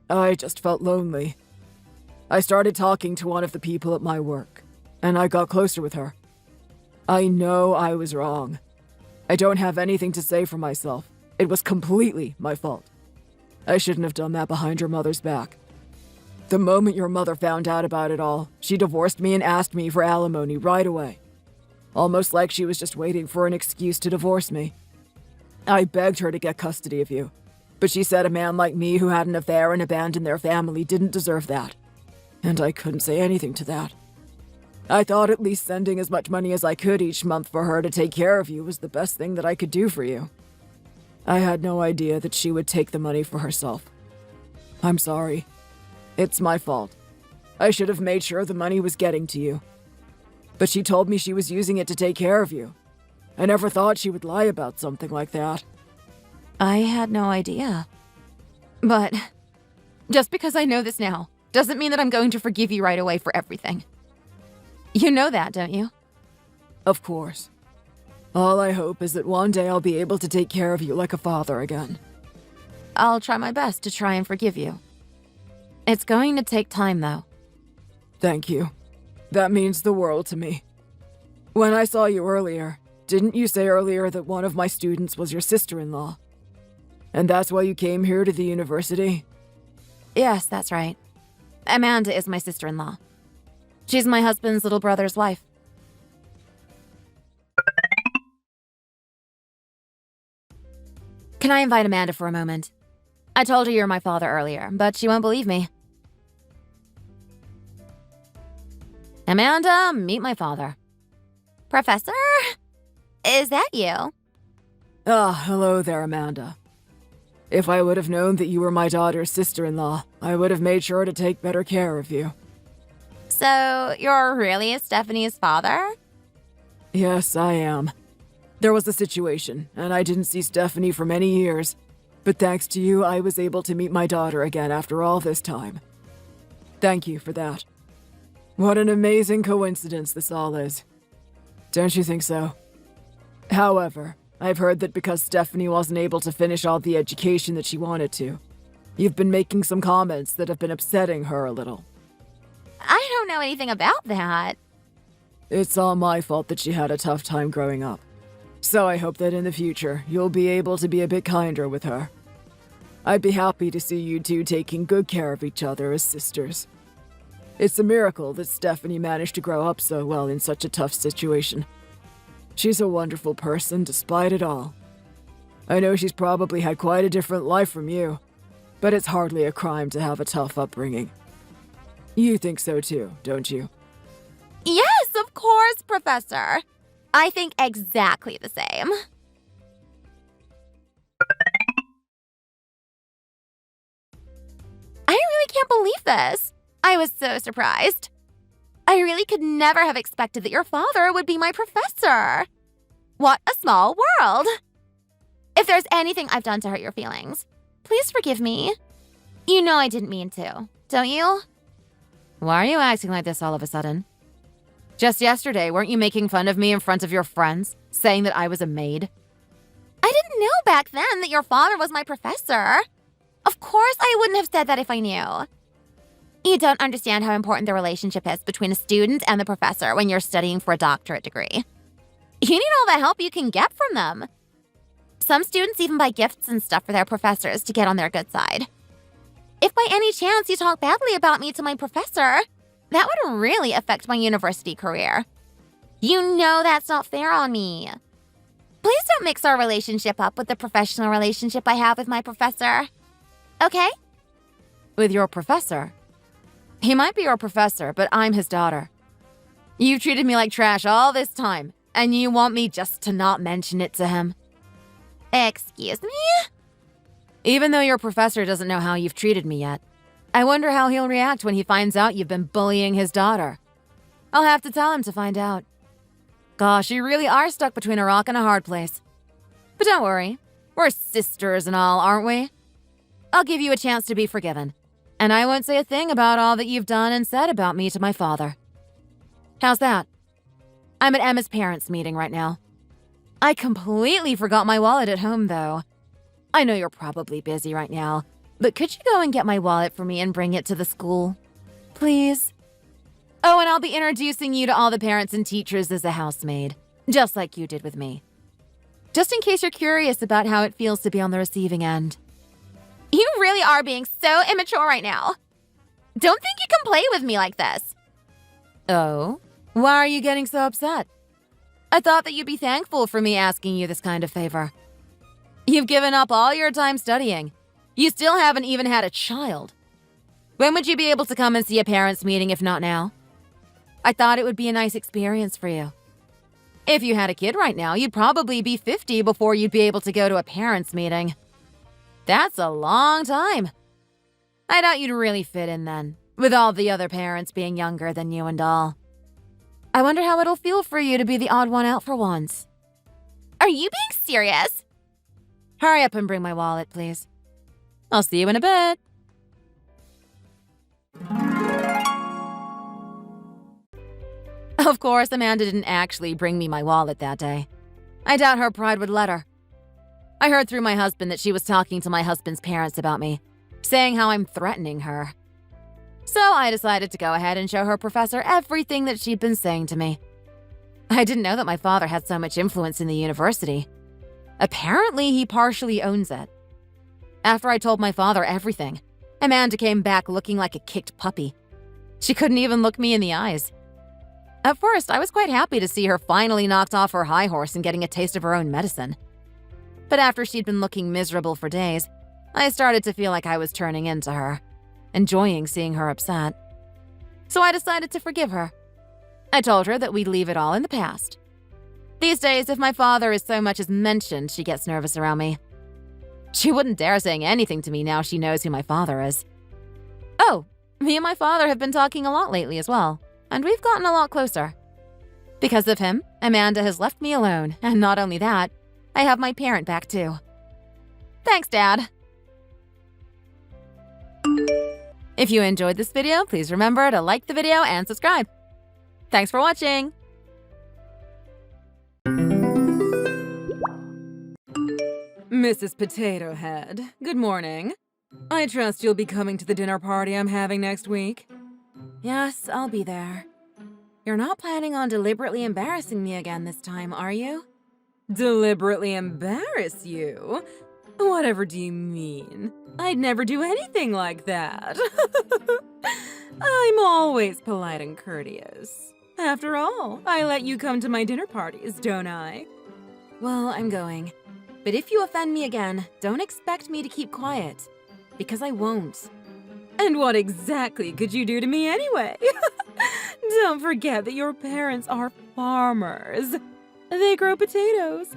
I just felt lonely. I started talking to one of the people at my work, and I got closer with her. I know I was wrong. I don't have anything to say for myself. It was completely my fault. I shouldn't have done that behind your mother's back. The moment your mother found out about it all, she divorced me and asked me for alimony right away. Almost like she was just waiting for an excuse to divorce me. I begged her to get custody of you, but she said a man like me who had an affair and abandoned their family didn't deserve that. And I couldn't say anything to that. I thought at least sending as much money as I could each month for her to take care of you was the best thing that I could do for you. I had no idea that she would take the money for herself. I'm sorry. It's my fault. I should have made sure the money was getting to you. But she told me she was using it to take care of you. I never thought she would lie about something like that. I had no idea. But just because I know this now doesn't mean that I'm going to forgive you right away for everything. You know that, don't you? Of course. All I hope is that one day I'll be able to take care of you like a father again. I'll try my best to try and forgive you. It's going to take time, though. Thank you. That means the world to me. When I saw you earlier, didn't you say earlier that one of my students was your sister-in-law? And that's why you came here to the university? Yes, that's right. Amanda is my sister-in-law. She's my husband's little brother's wife. Can I invite Amanda for a moment? I told her you're my father earlier, but she won't believe me. Amanda, meet my father. Professor? Is that you? Ah, hello there, Amanda. If I would have known that you were my daughter's sister-in-law, I would have made sure to take better care of you. So, you're really Stephanie's father? Yes, I am. There was a situation, and I didn't see Stephanie for many years. But thanks to you, I was able to meet my daughter again after all this time. Thank you for that. What an amazing coincidence this all is. Don't you think so? However, I've heard that because Stephanie wasn't able to finish all the education that she wanted to, you've been making some comments that have been upsetting her a little. I don't know anything about that. It's all my fault that she had a tough time growing up. So I hope that in the future, you'll be able to be a bit kinder with her. I'd be happy to see you two taking good care of each other as sisters. It's a miracle that Stephanie managed to grow up so well in such a tough situation. She's a wonderful person despite it all. I know she's probably had quite a different life from you, but it's hardly a crime to have a tough upbringing. You think so too, don't you? Yes, of course, Professor. I think exactly the same. I really can't believe this. I was so surprised. I really could never have expected that your father would be my professor. What a small world. If there's anything I've done to hurt your feelings, please forgive me. You know I didn't mean to, don't you? Why are you acting like this all of a sudden? Just yesterday, weren't you making fun of me in front of your friends, saying that I was a maid? I didn't know back then that your father was my professor. Of course I wouldn't have said that if I knew. You don't understand how important the relationship is between a student and the professor when you're studying for a doctorate degree. You need all the help you can get from them. Some students even buy gifts and stuff for their professors to get on their good side. If by any chance you talk badly about me to my professor, that would really affect my university career. You know that's not fair on me. Please don't mix our relationship up with the professional relationship I have with my professor. Okay? With your professor? He might be your professor, but I'm his daughter. You've treated me like trash all this time, and you want me just to not mention it to him? Excuse me? Even though your professor doesn't know how you've treated me yet, I wonder how he'll react when he finds out you've been bullying his daughter. I'll have to tell him to find out. Gosh, you really are stuck between a rock and a hard place. But don't worry, we're sisters and all, aren't we? I'll give you a chance to be forgiven, and I won't say a thing about all that you've done and said about me to my father. How's that? I'm at Emma's parents' meeting right now. I completely forgot my wallet at home, though. I know you're probably busy right now, but could you go and get my wallet for me and bring it to the school? Please? Oh, and I'll be introducing you to all the parents and teachers as a housemaid, just like you did with me. Just in case you're curious about how it feels to be on the receiving end. You really are being so immature right now. Don't think you can play with me like this. Oh? Why are you getting so upset? I thought that you'd be thankful for me asking you this kind of favor. You've given up all your time studying. You still haven't even had a child. When would you be able to come and see a parents' meeting if not now? I thought it would be a nice experience for you. If you had a kid right now, you'd probably be 50 before you'd be able to go to a parents' meeting. That's a long time. I doubt you'd really fit in then, with all the other parents being younger than you and all. I wonder how it'll feel for you to be the odd one out for once. Are you being serious? Hurry up and bring my wallet, please. I'll see you in a bit. Of course, Amanda didn't actually bring me my wallet that day. I doubt her pride would let her. I heard through my husband that she was talking to my husband's parents about me, saying how I'm threatening her. So I decided to go ahead and show her professor everything that she'd been saying to me. I didn't know that my father had so much influence in the university. Apparently, he partially owns it. After I told my father everything, Amanda came back looking like a kicked puppy. She couldn't even look me in the eyes. At first, I was quite happy to see her finally knocked off her high horse and getting a taste of her own medicine. But after she'd been looking miserable for days, I started to feel like I was turning into her, enjoying seeing her upset. So I decided to forgive her. I told her that we'd leave it all in the past. These days, if my father is so much as mentioned, she gets nervous around me. She wouldn't dare saying anything to me now she knows who my father is. Oh, me and my father have been talking a lot lately as well, and we've gotten a lot closer. Because of him, Amanda has left me alone, and not only that, I have my parent back too. Thanks, Dad. If you enjoyed this video, please remember to like the video and subscribe. Thanks for watching! Mrs. Potato Head, good morning. I trust you'll be coming to the dinner party I'm having next week. Yes, I'll be there. You're not planning on deliberately embarrassing me again this time, are you? Deliberately embarrass you? Whatever do you mean? I'd never do anything like that. I'm always polite and courteous. After all, I let you come to my dinner parties, don't I? Well, I'm going. But if you offend me again, don't expect me to keep quiet. Because I won't. And what exactly could you do to me anyway? Don't forget that your parents are farmers. They grow potatoes.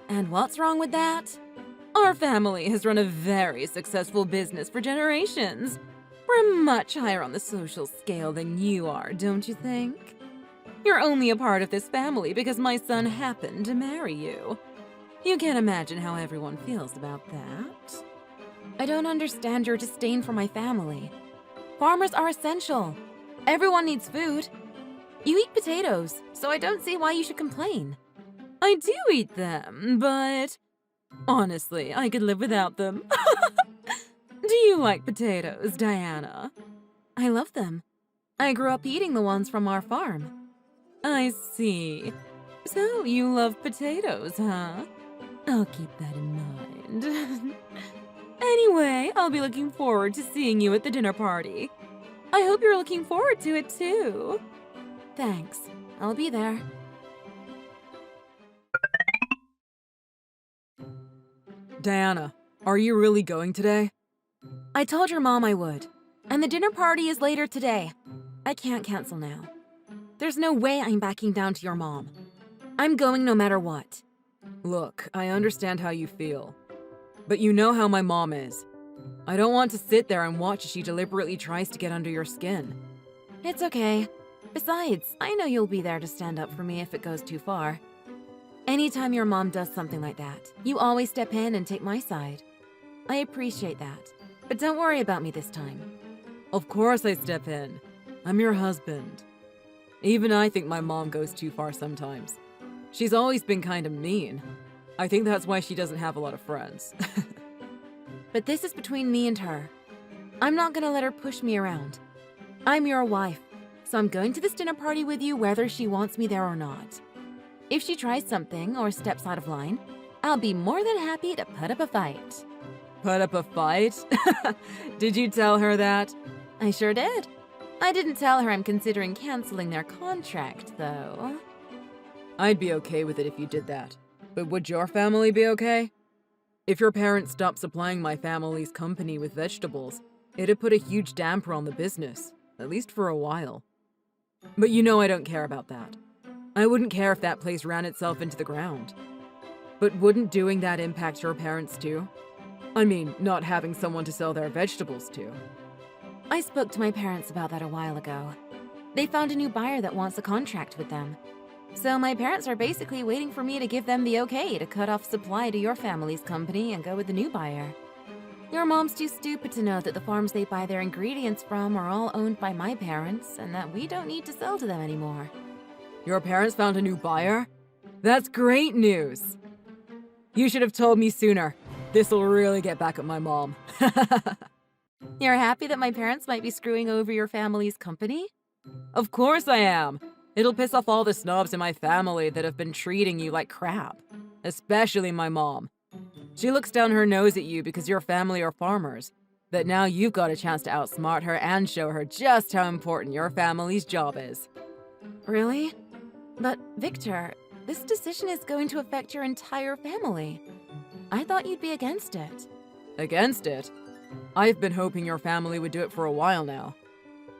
And what's wrong with that? Our family has run a very successful business for generations. We're much higher on the social scale than you are, don't you think? You're only a part of this family because my son happened to marry you. You can't imagine how everyone feels about that. I don't understand your disdain for my family. Farmers are essential. Everyone needs food. You eat potatoes, so I don't see why you should complain. I do eat them, but honestly, I could live without them. Do you like potatoes, Diana? I love them. I grew up eating the ones from our farm. I see. So you love potatoes, huh? I'll keep that in mind. Anyway, I'll be looking forward to seeing you at the dinner party. I hope you're looking forward to it too. Thanks. I'll be there. Diana, are you really going today? I told your mom I would. And the dinner party is later today. I can't cancel now. There's no way I'm backing down to your mom. I'm going no matter what. Look, I understand how you feel. But you know how my mom is. I don't want to sit there and watch as she deliberately tries to get under your skin. It's okay. Besides, I know you'll be there to stand up for me if it goes too far. Anytime your mom does something like that, you always step in and take my side. I appreciate that. But don't worry about me this time. Of course I step in. I'm your husband. Even I think my mom goes too far sometimes. She's always been kind of mean. I think that's why she doesn't have a lot of friends. But this is between me and her. I'm not gonna let her push me around. I'm your wife, so I'm going to this dinner party with you whether she wants me there or not. If she tries something or steps out of line, I'll be more than happy to put up a fight. Put up a fight? Did you tell her that? I sure did. I didn't tell her I'm considering canceling their contract, though. I'd be okay with it if you did that. But would your family be okay? If your parents stopped supplying my family's company with vegetables, it'd put a huge damper on the business, at least for a while. But you know I don't care about that. I wouldn't care if that place ran itself into the ground. But wouldn't doing that impact your parents too? I mean, not having someone to sell their vegetables to. I spoke to my parents about that a while ago. They found a new buyer that wants a contract with them. So my parents are basically waiting for me to give them the okay to cut off supply to your family's company and go with the new buyer. Your mom's too stupid to know that the farms they buy their ingredients from are all owned by my parents and that we don't need to sell to them anymore. Your parents found a new buyer? That's great news! You should have told me sooner. This'll really get back at my mom. You're happy that my parents might be screwing over your family's company? Of course I am! It'll piss off all the snobs in my family that have been treating you like crap. Especially my mom. She looks down her nose at you because your family are farmers. But now you've got a chance to outsmart her and show her just how important your family's job is. Really? But Victor, this decision is going to affect your entire family. I thought you'd be against it. Against it? I've been hoping your family would do it for a while now.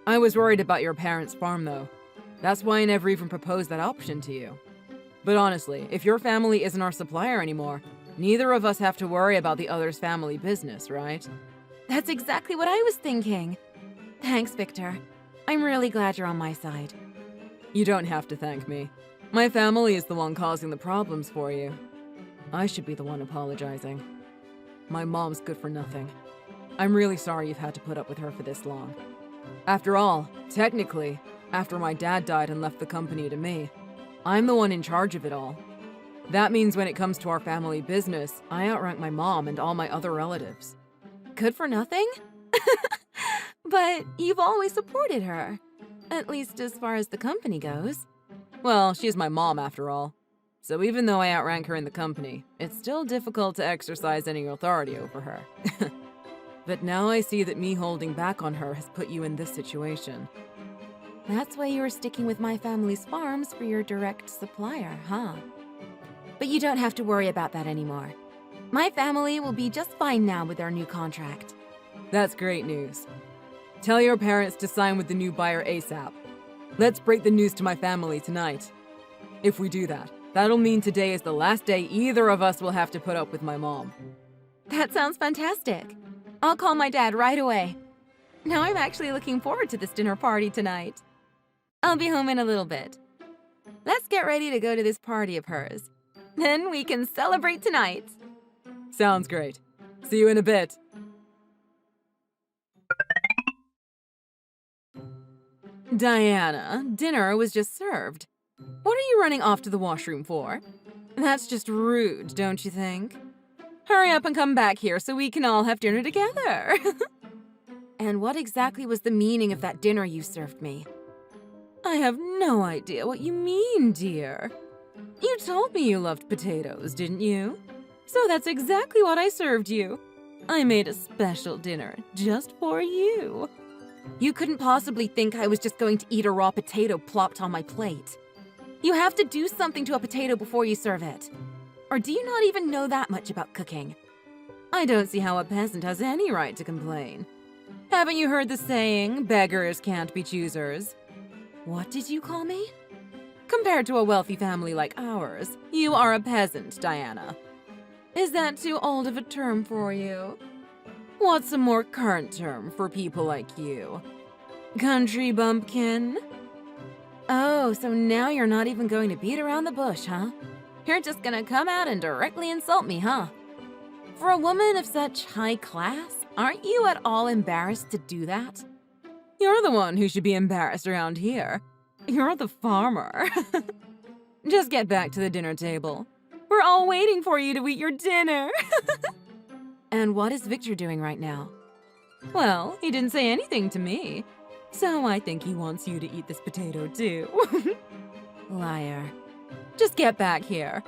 I was worried about your parents' farm though. That's why I never even proposed that option to you. But honestly, if your family isn't our supplier anymore, neither of us have to worry about the other's family business, right? That's exactly what I was thinking. Thanks, Victor. I'm really glad you're on my side. You don't have to thank me. My family is the one causing the problems for you. I should be the one apologizing. My mom's good for nothing. I'm really sorry you've had to put up with her for this long. After all, technically, after my dad died and left the company to me, I'm the one in charge of it all. That means when it comes to our family business, I outrank my mom and all my other relatives. Good for nothing? But you've always supported her. At least as far as the company goes. Well, she's my mom after all. So even though I outrank her in the company, it's still difficult to exercise any authority over her. But now I see that me holding back on her has put you in this situation. That's why you were sticking with my family's farms for your direct supplier, huh? But you don't have to worry about that anymore. My family will be just fine now with our new contract. That's great news. Tell your parents to sign with the new buyer ASAP. Let's break the news to my family tonight. If we do that, that'll mean today is the last day either of us will have to put up with my mom. That sounds fantastic. I'll call my dad right away. Now I'm actually looking forward to this dinner party tonight. I'll be home in a little bit. Let's get ready to go to this party of hers. Then we can celebrate tonight. Sounds great. See you in a bit. Diana, dinner was just served. What are you running off to the washroom for? That's just rude, don't you think? Hurry up and come back here so we can all have dinner together. And what exactly was the meaning of that dinner you served me? I have no idea what you mean, dear. You told me you loved potatoes, didn't you? So that's exactly what I served you. I made a special dinner just for you. You couldn't possibly think I was just going to eat a raw potato plopped on my plate. You have to do something to a potato before you serve it. Or do you not even know that much about cooking? I don't see how a peasant has any right to complain. Haven't you heard the saying, beggars can't be choosers? What did you call me? Compared to a wealthy family like ours, you are a peasant, Diana. Is that too old of a term for you? What's a more current term for people like you? Country bumpkin? Oh, so now you're not even going to beat around the bush, huh? You're just gonna come out and directly insult me, huh? For a woman of such high class, aren't you at all embarrassed to do that? You're the one who should be embarrassed around here. You're the farmer. Just get back to the dinner table. We're all waiting for you to eat your dinner. And what is Victor doing right now? Well, he didn't say anything to me. So I think he wants you to eat this potato too. Liar. Just get back here.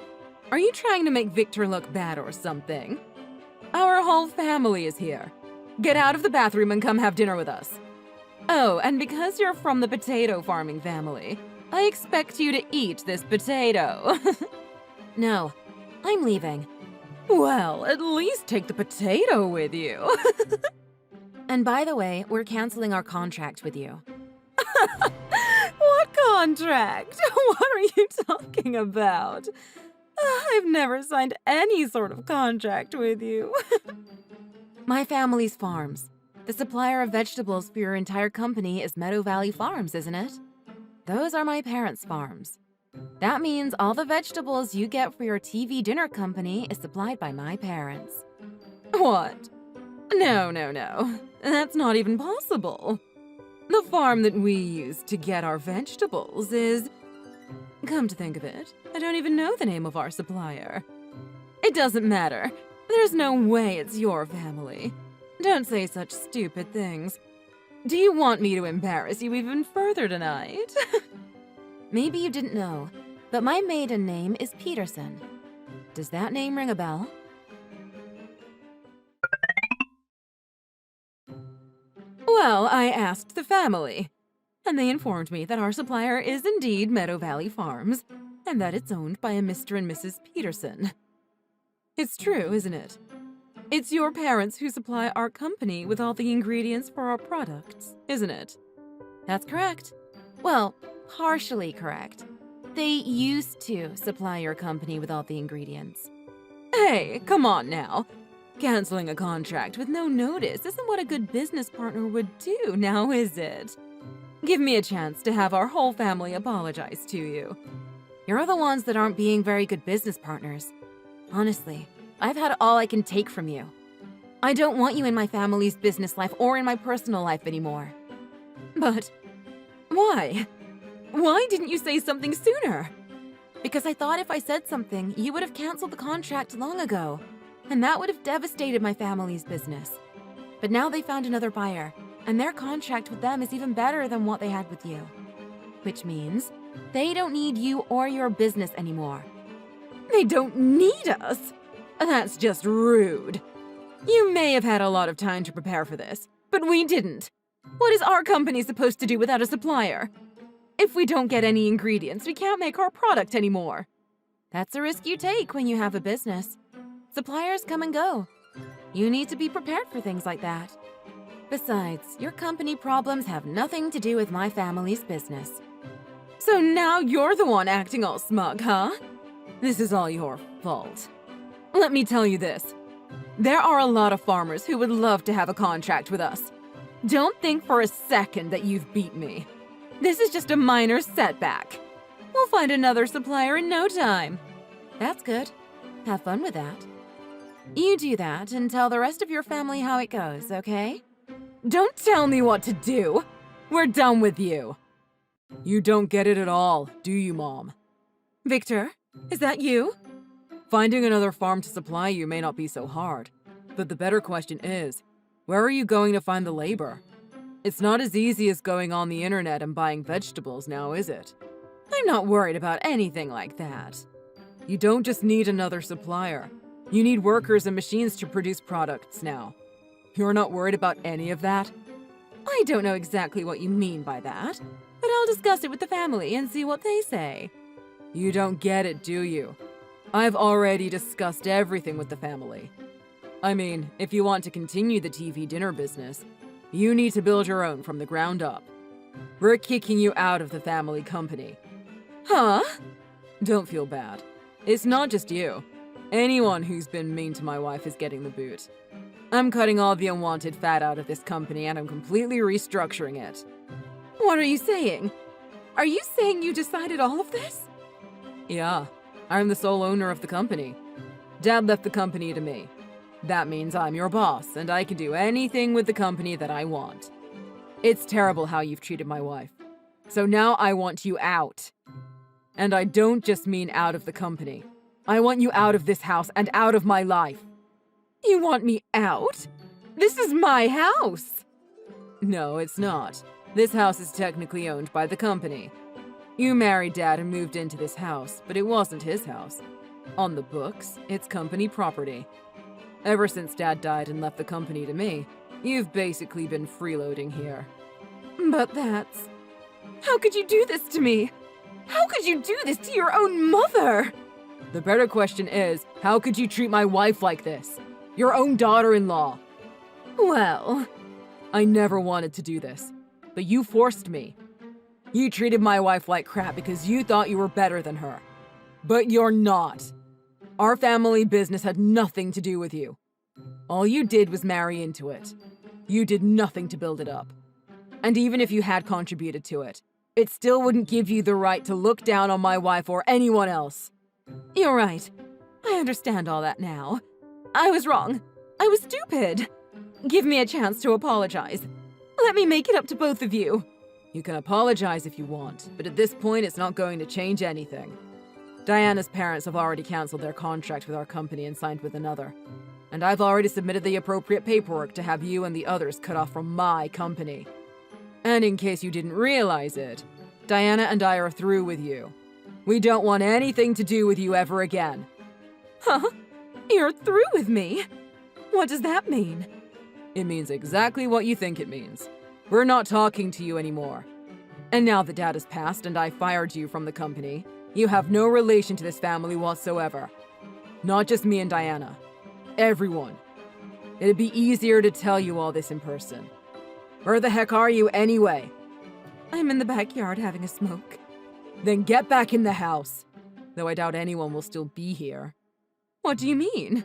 Are you trying to make Victor look bad or something? Our whole family is here. Get out of the bathroom and come have dinner with us. Oh, and because you're from the potato farming family, I expect you to eat this potato. No, I'm leaving. Well, at least take the potato with you. And by the way, we're canceling our contract with you. What Contract? What are you talking about? I've never signed any sort of contract with you. My family's farms. The supplier of vegetables for your entire company is Meadow Valley Farms, isn't it? Those are my parents' farms. That means all the vegetables you get for your TV dinner company is supplied by my parents. What? No. That's not even possible. The farm that we use to get our vegetables is... Come to think of it, I don't even know the name of our supplier. It doesn't matter. There's no way it's your family. Don't say such stupid things. Do you want me to embarrass you even further tonight? Maybe you didn't know, but my maiden name is Peterson. Does that name ring a bell? Well, I asked the family, and they informed me that our supplier is indeed Meadow Valley Farms, and that it's owned by a Mr. and Mrs. Peterson. It's true, isn't it? It's your parents who supply our company with all the ingredients for our products, isn't it? That's correct. Well, partially correct. They used to supply your company with all the ingredients. Hey, come on now. Canceling a contract with no notice isn't what a good business partner would do, now is it? Give me a chance to have our whole family apologize to you. You're the ones that aren't being very good business partners. Honestly, I've had all I can take from you. I don't want you in my family's business life or in my personal life anymore. But why? Why didn't you say something sooner? Because I thought if I said something, you would have canceled the contract long ago. And that would have devastated my family's business. But now they found another buyer, and their contract with them is even better than what they had with you. Which means they don't need you or your business anymore. They don't need us? That's just rude. You may have had a lot of time to prepare for this, but we didn't. What is our company supposed to do without a supplier? If we don't get any ingredients, we can't make our product anymore. That's a risk you take when you have a business. Suppliers come and go. You need to be prepared for things like that. Besides, your company problems have nothing to do with my family's business. So now you're the one acting all smug, huh? This is all your fault. Let me tell you this. There are a lot of farmers who would love to have a contract with us. Don't think for a second that you've beat me. This is just a minor setback. We'll find another supplier in no time. That's good. Have fun with that. You do that and tell the rest of your family how it goes, okay? Don't tell me what to do. We're done with you. You don't get it at all, do you, Mom? Victor, is that you? Finding another farm to supply you may not be so hard, but the better question is, where are you going to find the labor? It's not as easy as going on the internet and buying vegetables now, is it? I'm not worried about anything like that. You don't just need another supplier. You need workers and machines to produce products now. You're not worried about any of that? I don't know exactly what you mean by that, but I'll discuss it with the family and see what they say. You don't get it, do you? I've already discussed everything with the family. I mean, if you want to continue the TV dinner business, you need to build your own from the ground up. We're kicking you out of the family company. Huh? Don't feel bad. It's not just you. Anyone who's been mean to my wife is getting the boot. I'm cutting all the unwanted fat out of this company and I'm completely restructuring it. What are you saying? Are you saying you decided all of this? Yeah, I'm the sole owner of the company. Dad left the company to me. That means I'm your boss and I can do anything with the company that I want. It's terrible how you've treated my wife. So now I want you out. And I don't just mean out of the company. I want you out of this house and out of my life. You want me out? This is my house! No, it's not. This house is technically owned by the company. You married Dad and moved into this house, but it wasn't his house. On the books, it's company property. Ever since Dad died and left the company to me, you've basically been freeloading here. But that's... How could you do this to me? How could you do this to your own mother? The better question is, how could you treat my wife like this? Your own daughter-in-law. Well, I never wanted to do this, but you forced me. You treated my wife like crap because you thought you were better than her. But you're not. Our family business had nothing to do with you. All you did was marry into it. You did nothing to build it up. And even if you had contributed to it, it still wouldn't give you the right to look down on my wife or anyone else. You're right. I understand all that now. I was wrong. I was stupid. Give me a chance to apologize. Let me make it up to both of you. You can apologize if you want, but at this point it's not going to change anything. Diana's parents have already canceled their contract with our company and signed with another. And I've already submitted the appropriate paperwork to have you and the others cut off from my company. And in case you didn't realize it, Diana and I are through with you. We don't want anything to do with you ever again. Huh? You're through with me? What does that mean? It means exactly what you think it means. We're not talking to you anymore. And now that Dad has passed and I fired you from the company, you have no relation to this family whatsoever. Not just me and Diana. Everyone. It'd be easier to tell you all this in person. Where the heck are you anyway? I'm in the backyard having a smoke. Then get back in the house. Though I doubt anyone will still be here. What do you mean?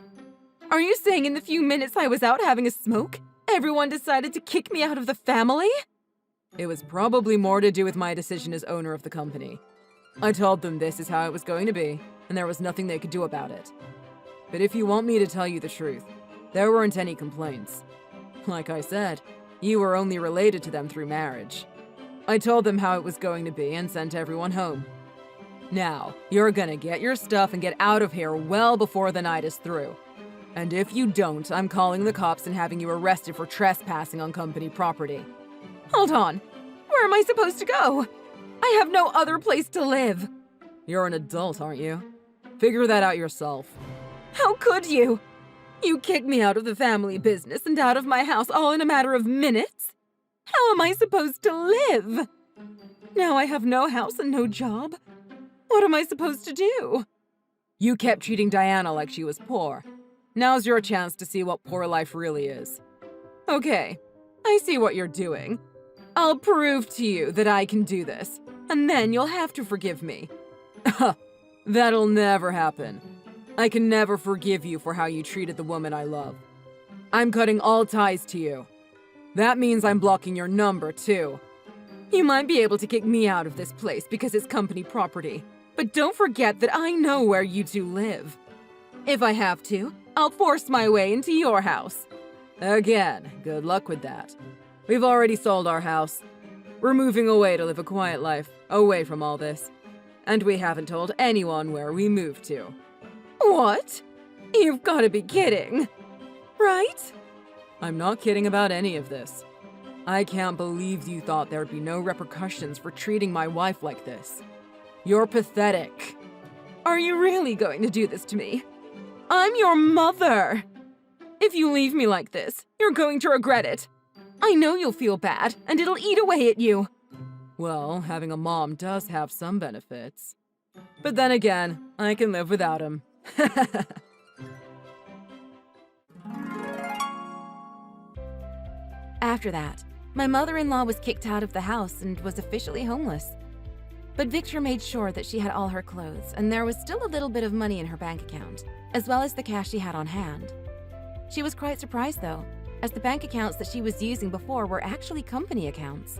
Are you saying in the few minutes I was out having a smoke, everyone decided to kick me out of the family? It was probably more to do with my decision as owner of the company. I told them this is how it was going to be, and there was nothing they could do about it. But if you want me to tell you the truth, there weren't any complaints. Like I said, you were only related to them through marriage. I told them how it was going to be and sent everyone home. Now, you're gonna get your stuff and get out of here well before the night is through. And if you don't, I'm calling the cops and having you arrested for trespassing on company property. Hold on. Where am I supposed to go? I have no other place to live. You're an adult, aren't you? Figure that out yourself. How could you? You kicked me out of the family business and out of my house all in a matter of minutes? How am I supposed to live? Now I have no house and no job. What am I supposed to do? You kept treating Diana like she was poor. Now's your chance to see what poor life really is. Okay, I see what you're doing. I'll prove to you that I can do this, and then you'll have to forgive me. That'll never happen. I can never forgive you for how you treated the woman I love. I'm cutting all ties to you. That means I'm blocking your number, too. You might be able to kick me out of this place because it's company property, but don't forget that I know where you two live. If I have to, I'll force my way into your house. Again, good luck with that. We've already sold our house. We're moving away to live a quiet life, away from all this. And we haven't told anyone where we moved to. What? You've got to be kidding. Right? I'm not kidding about any of this. I can't believe you thought there'd be no repercussions for treating my wife like this. You're pathetic. Are you really going to do this to me? I'm your mother. If you leave me like this, you're going to regret it. I know you'll feel bad, and it'll eat away at you. Well, having a mom does have some benefits. But then again, I can live without him. After that, my mother-in-law was kicked out of the house and was officially homeless. But Victor made sure that she had all her clothes, and there was still a little bit of money in her bank account, as well as the cash she had on hand. She was quite surprised, though, as the bank accounts that she was using before were actually company accounts.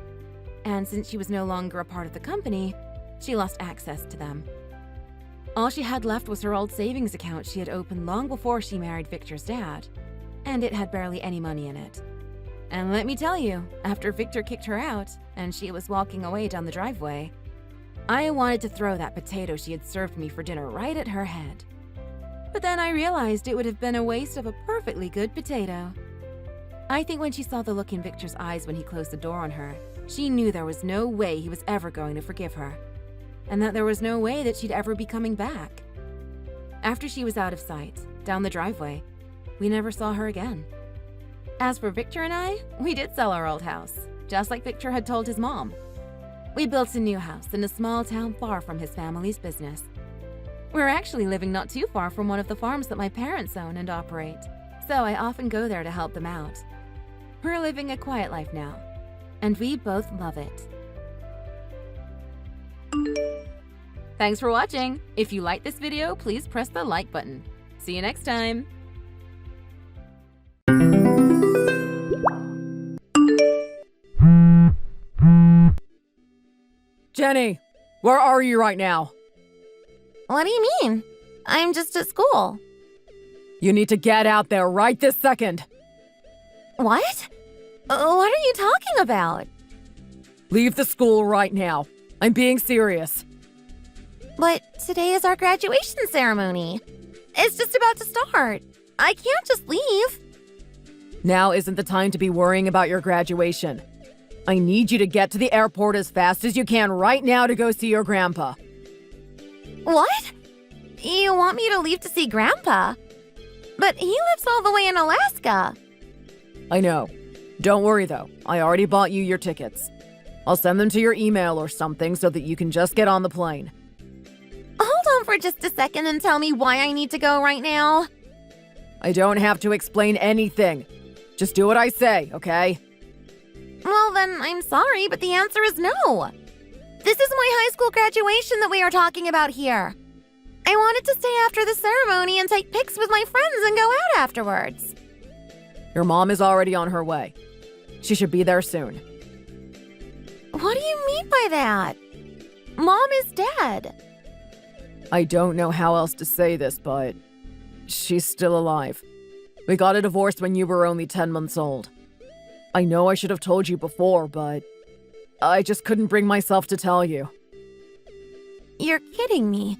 And since she was no longer a part of the company, she lost access to them. All she had left was her old savings account she had opened long before she married Victor's dad, and it had barely any money in it. And let me tell you, after Victor kicked her out, and she was walking away down the driveway, I wanted to throw that potato she had served me for dinner right at her head. But then I realized it would have been a waste of a perfectly good potato. I think when she saw the look in Victor's eyes when he closed the door on her, she knew there was no way he was ever going to forgive her, and that there was no way that she'd ever be coming back. After she was out of sight, down the driveway, we never saw her again. As for Victor and I, we did sell our old house, just like Victor had told his mom. We built a new house in a small town far from his family's business. We're actually living not too far from one of the farms that my parents own and operate, so I often go there to help them out. We're living a quiet life now, and we both love it. Thanks for watching. If you liked this video, please press the like button. See you next time. Jenny, where are you right now? What do you mean? I'm just at school. You need to get out there right this second. What? What are you talking about? Leave the school right now. I'm being serious. But today is our graduation ceremony. It's just about to start. I can't just leave. Now isn't the time to be worrying about your graduation. I need you to get to the airport as fast as you can right now to go see your grandpa. What? You want me to leave to see Grandpa? But he lives all the way in Alaska. I know. Don't worry though. I already bought you your tickets. I'll send them to your email or something so that you can just get on the plane. Hold on for just a second and tell me why I need to go right now. I don't have to explain anything. Just do what I say, okay? Well, then I'm sorry, but the answer is no. This is my high school graduation that we are talking about here. I wanted to stay after the ceremony and take pics with my friends and go out afterwards. Your mom is already on her way. She should be there soon. What do you mean by that? Mom is dead. I don't know how else to say this, but she's still alive. We got a divorce when you were only 10 months old. I know I should have told you before, but I just couldn't bring myself to tell you. You're kidding me.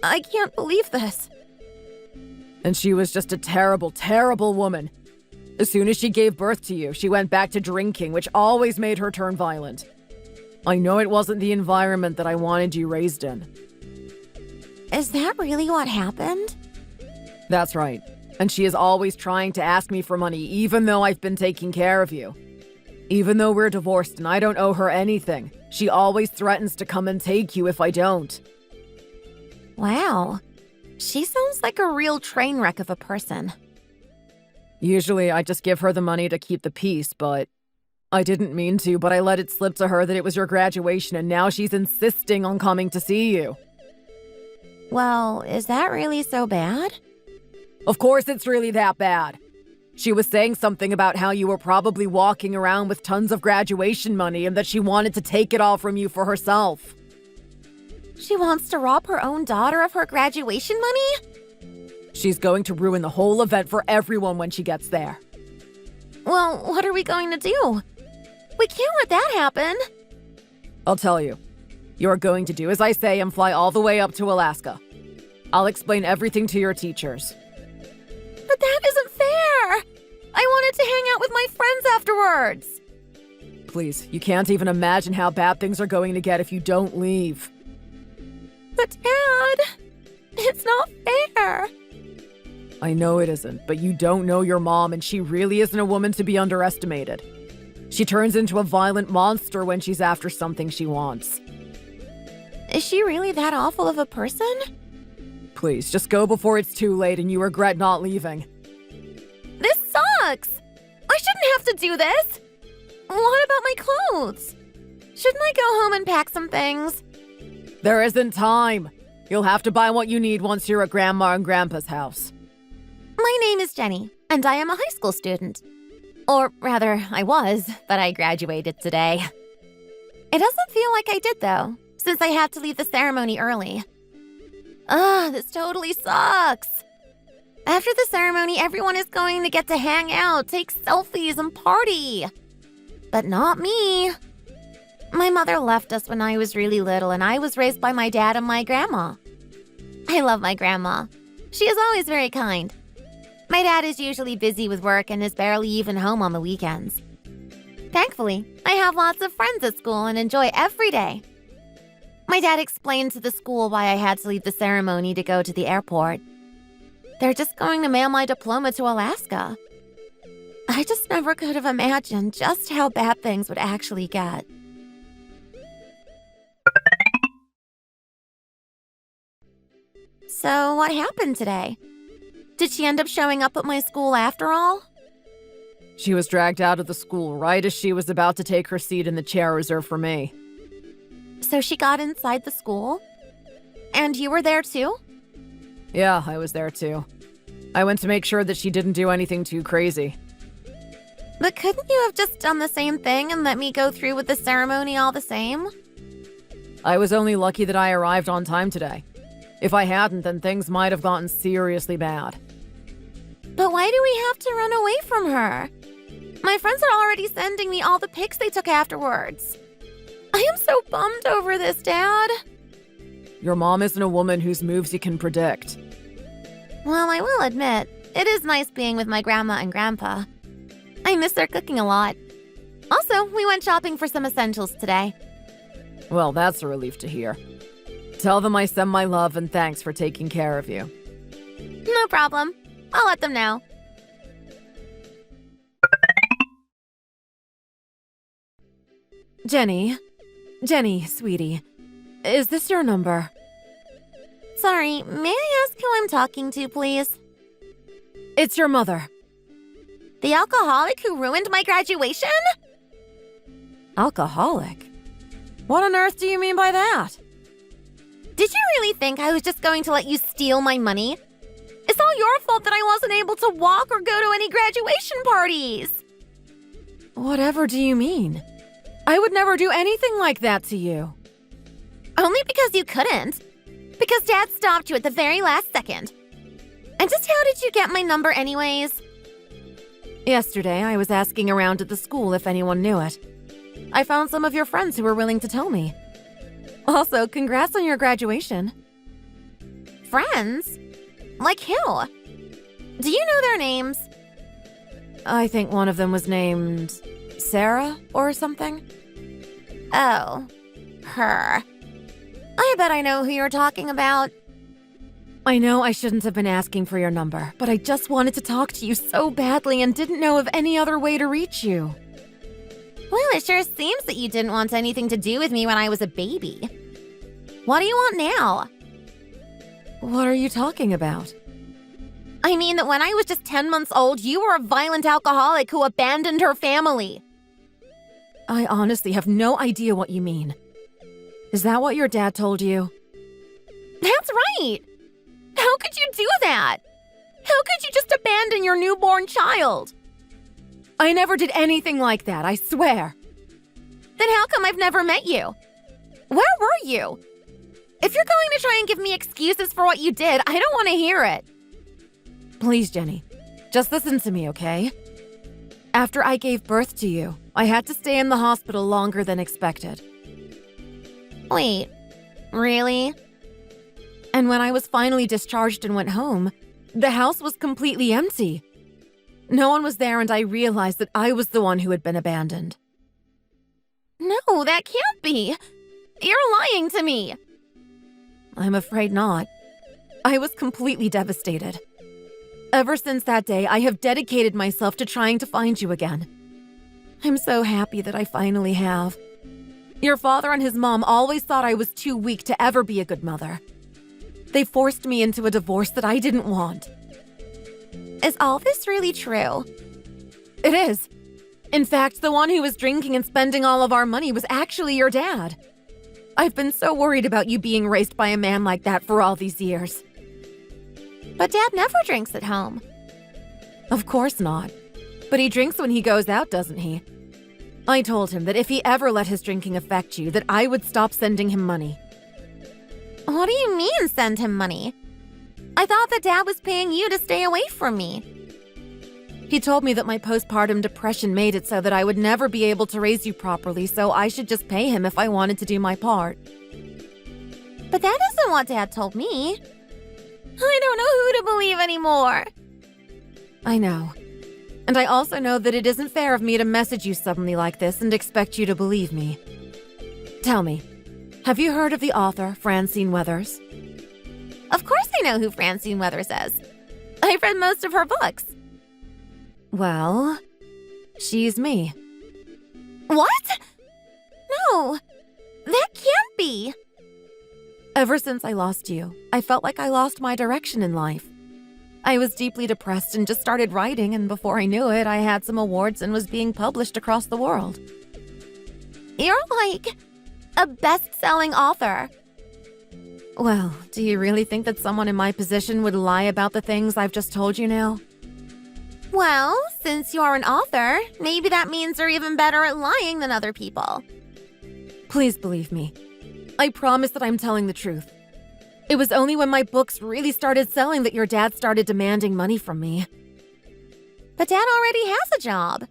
I can't believe this. And she was just a terrible, terrible woman. As soon as she gave birth to you, she went back to drinking, which always made her turn violent. I know it wasn't the environment that I wanted you raised in. Is that really what happened? That's right. And she is always trying to ask me for money, even though I've been taking care of you. Even though we're divorced and I don't owe her anything, she always threatens to come and take you if I don't. Wow. She sounds like a real train wreck of a person. Usually I just give her the money to keep the peace, but I didn't mean to, but I let it slip to her that it was your graduation and now she's insisting on coming to see you. Well, is that really so bad? Of course it's really that bad. She was saying something about how you were probably walking around with tons of graduation money and that she wanted to take it all from you for herself. She wants to rob her own daughter of her graduation money? She's going to ruin the whole event for everyone when she gets there. Well, what are we going to do? We can't let that happen. I'll tell you. You're going to do as I say and fly all the way up to Alaska. I'll explain everything to your teachers. But that isn't fair! I wanted to hang out with my friends afterwards! Please, you can't even imagine how bad things are going to get if you don't leave. But Dad, it's not fair. I know it isn't, but you don't know your mom and she really isn't a woman to be underestimated. She turns into a violent monster when she's after something she wants. Is she really that awful of a person? Please, just go before it's too late and you regret not leaving. This sucks! I shouldn't have to do this! What about my clothes? Shouldn't I go home and pack some things? There isn't time. You'll have to buy what you need once you're at Grandma and Grandpa's house. My name is Jenny, and I am a high school student. Or rather, I was, but I graduated today. It doesn't feel like I did, though, since I had to leave the ceremony early. This totally sucks. After the ceremony, everyone is going to get to hang out, take selfies, and party. But not me. My mother left us when I was really little, and I was raised by my dad and my grandma. I love my grandma. She is always very kind. My dad is usually busy with work and is barely even home on the weekends. Thankfully, I have lots of friends at school and enjoy every day. My dad explained to the school why I had to leave the ceremony to go to the airport. They're just going to mail my diploma to Alaska. I just never could have imagined just how bad things would actually get. So, what happened today? Did she end up showing up at my school after all? She was dragged out of the school right as she was about to take her seat in the chair reserved for me. So she got inside the school? And you were there too? Yeah, I was there too. I went to make sure that she didn't do anything too crazy. But couldn't you have just done the same thing and let me go through with the ceremony all the same? I was only lucky that I arrived on time today. If I hadn't, then things might have gotten seriously bad. But why do we have to run away from her? My friends are already sending me all the pics they took afterwards. I am so bummed over this, Dad. Your mom isn't a woman whose moves you can predict. Well, I will admit, it is nice being with my grandma and grandpa. I miss their cooking a lot. Also, we went shopping for some essentials today. Well, that's a relief to hear. Tell them I send my love and thanks for taking care of you. No problem. I'll let them know. Jenny, sweetie, is this your number? Sorry, may I ask who I'm talking to, please? It's your mother. The alcoholic who ruined my graduation? Alcoholic? What on earth do you mean by that? Did you really think I was just going to let you steal my money? It's all your fault that I wasn't able to walk or go to any graduation parties. Whatever do you mean? I would never do anything like that to you. Only because you couldn't. Because Dad stopped you at the very last second. And just how did you get my number anyways? Yesterday, I was asking around at the school if anyone knew it. I found some of your friends who were willing to tell me. Also, congrats on your graduation. Friends? Like who? Do you know their names? I think one of them was named Sarah or something. Oh, her. I bet I know who you're talking about. I know I shouldn't have been asking for your number, but I just wanted to talk to you so badly and didn't know of any other way to reach you. Well, it sure seems that you didn't want anything to do with me when I was a baby. What do you want now? What are you talking about? I mean that when I was just 10 months old, you were a violent alcoholic who abandoned her family. I honestly have no idea what you mean. Is that what your dad told you? That's right! How could you do that? How could you just abandon your newborn child? I never did anything like that, I swear. Then how come I've never met you? Where were you? If you're going to try and give me excuses for what you did, I don't want to hear it. Please, Jenny, just listen to me, okay? After I gave birth to you, I had to stay in the hospital longer than expected. Wait, really? And when I was finally discharged and went home, the house was completely empty. No one was there, and I realized that I was the one who had been abandoned. No, that can't be. You're lying to me. I'm afraid not. I was completely devastated. Ever since that day, I have dedicated myself to trying to find you again. I'm so happy that I finally have. Your father and his mom always thought I was too weak to ever be a good mother. They forced me into a divorce that I didn't want. Is all this really true? It is. In fact, the one who was drinking and spending all of our money was actually your dad. I've been so worried about you being raised by a man like that for all these years. But Dad never drinks at home. Of course not. But he drinks when he goes out, doesn't he? I told him that if he ever let his drinking affect you, that I would stop sending him money. What do you mean, send him money? I thought that Dad was paying you to stay away from me. He told me that my postpartum depression made it so that I would never be able to raise you properly, so I should just pay him if I wanted to do my part. But that isn't what Dad told me. I don't know who to believe anymore. I know. And I also know that it isn't fair of me to message you suddenly like this and expect you to believe me. Tell me, have you heard of the author, Francine Weathers? Of course I know who Francine Weathers is. I've read most of her books. Well, she's me. What? No, that can't be. Ever since I lost you, I felt like I lost my direction in life. I was deeply depressed and just started writing, and before I knew it, I had some awards and was being published across the world. You're like A best-selling author. Well, do you really think that someone in my position would lie about the things I've just told you now? Well, since you're an author, maybe that means you're even better at lying than other people. Please believe me. I promise that I'm telling the truth. It was only when my books really started selling that your dad started demanding money from me. But Dad already has a job.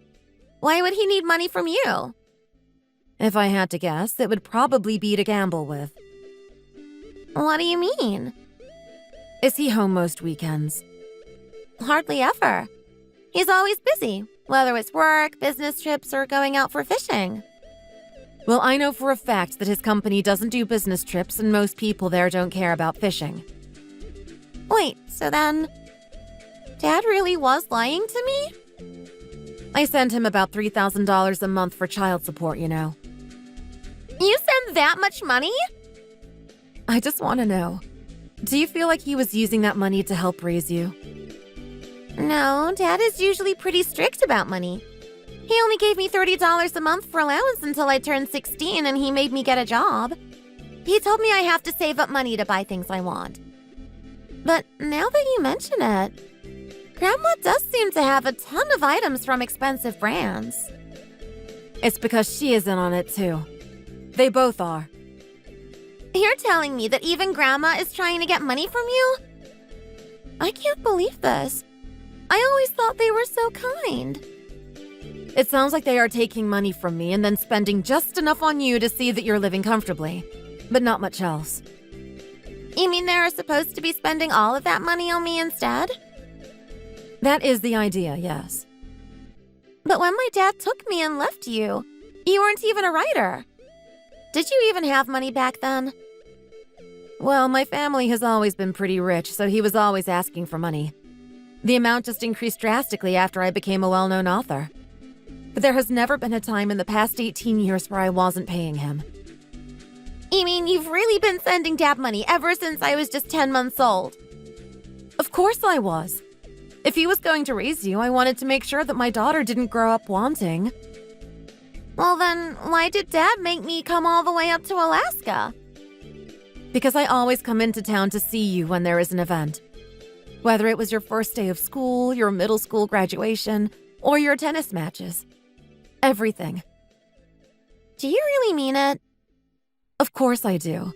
Why would he need money from you? If I had to guess, it would probably be to gamble with. What do you mean? Is he home most weekends? Hardly ever. He's always busy, whether it's work, business trips, or going out for fishing. Well, I know for a fact that his company doesn't do business trips and most people there don't care about fishing. Wait, so then, Dad really was lying to me? I send him about $3,000 a month for child support, you know. You send that much money? I just want to know, do you feel like he was using that money to help raise you? No, Dad is usually pretty strict about money. He only gave me $30 a month for allowance until I turned 16 and he made me get a job. He told me I have to save up money to buy things I want. But now that you mention it, Grandma does seem to have a ton of items from expensive brands. It's because she is in on it too. They both are. You're telling me that even Grandma is trying to get money from you? I can't believe this. I always thought they were so kind. It sounds like they are taking money from me and then spending just enough on you to see that you're living comfortably, but not much else. You mean they're supposed to be spending all of that money on me instead? That is the idea, yes. But when my dad took me and left you, you weren't even a writer. Did you even have money back then? Well, my family has always been pretty rich, so he was always asking for money. The amount just increased drastically after I became a well-known author. But there has never been a time in the past 18 years where I wasn't paying him. You mean you've really been sending Dad money ever since I was just 10 months old? Of course I was. If he was going to raise you, I wanted to make sure that my daughter didn't grow up wanting. Well then, why did Dad make me come all the way up to Alaska? Because I always come into town to see you when there is an event. Whether it was your first day of school, your middle school graduation, or your tennis matches. Everything. Do you really mean it? Of course I do.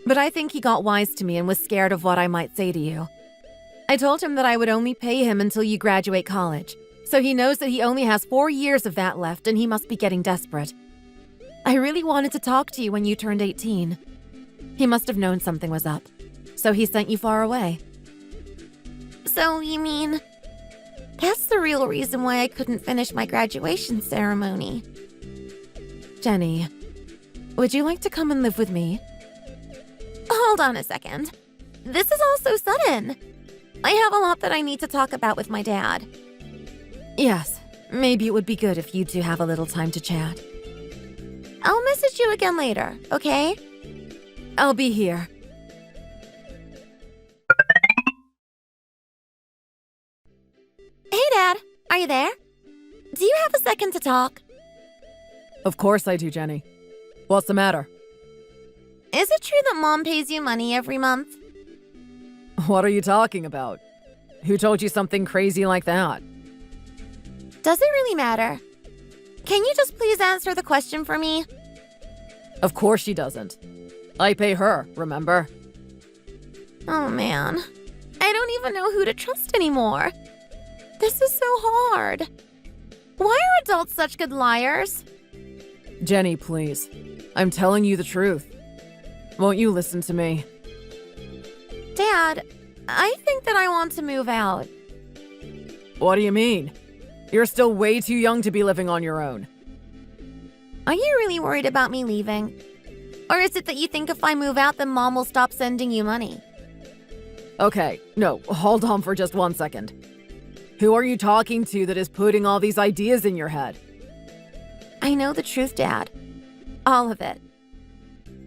But I think he got wise to me and was scared of what I might say to you. I told him that I would only pay him until you graduate college, so he knows that he only has 4 years of that left and he must be getting desperate. I really wanted to talk to you when you turned 18. He must have known something was up, so he sent you far away. So you mean that's the real reason why I couldn't finish my graduation ceremony? Jenny, would you like to come and live with me? Hold on a second. This is all so sudden. I have a lot that I need to talk about with my dad. Yes, maybe it would be good if you two have a little time to chat. I'll message you again later, okay? I'll be here. Hey, Dad. Are you there? Do you have a second to talk? Of course I do, Jenny. What's the matter? Is it true that Mom pays you money every month? What are you talking about? Who told you something crazy like that? Does it really matter? Can you just please answer the question for me? Of course she doesn't. I pay her, remember? Oh man, I don't even know who to trust anymore. This is so hard. Why are adults such good liars? Jenny, please. I'm telling you the truth. Won't you listen to me? Dad, I think that I want to move out. What do you mean? You're still way too young to be living on your own. Are you really worried about me leaving? Or is it that you think if I move out, then Mom will stop sending you money? Okay, no, hold on for just 1 second. Who are you talking to that is putting all these ideas in your head? I know the truth, Dad. All of it.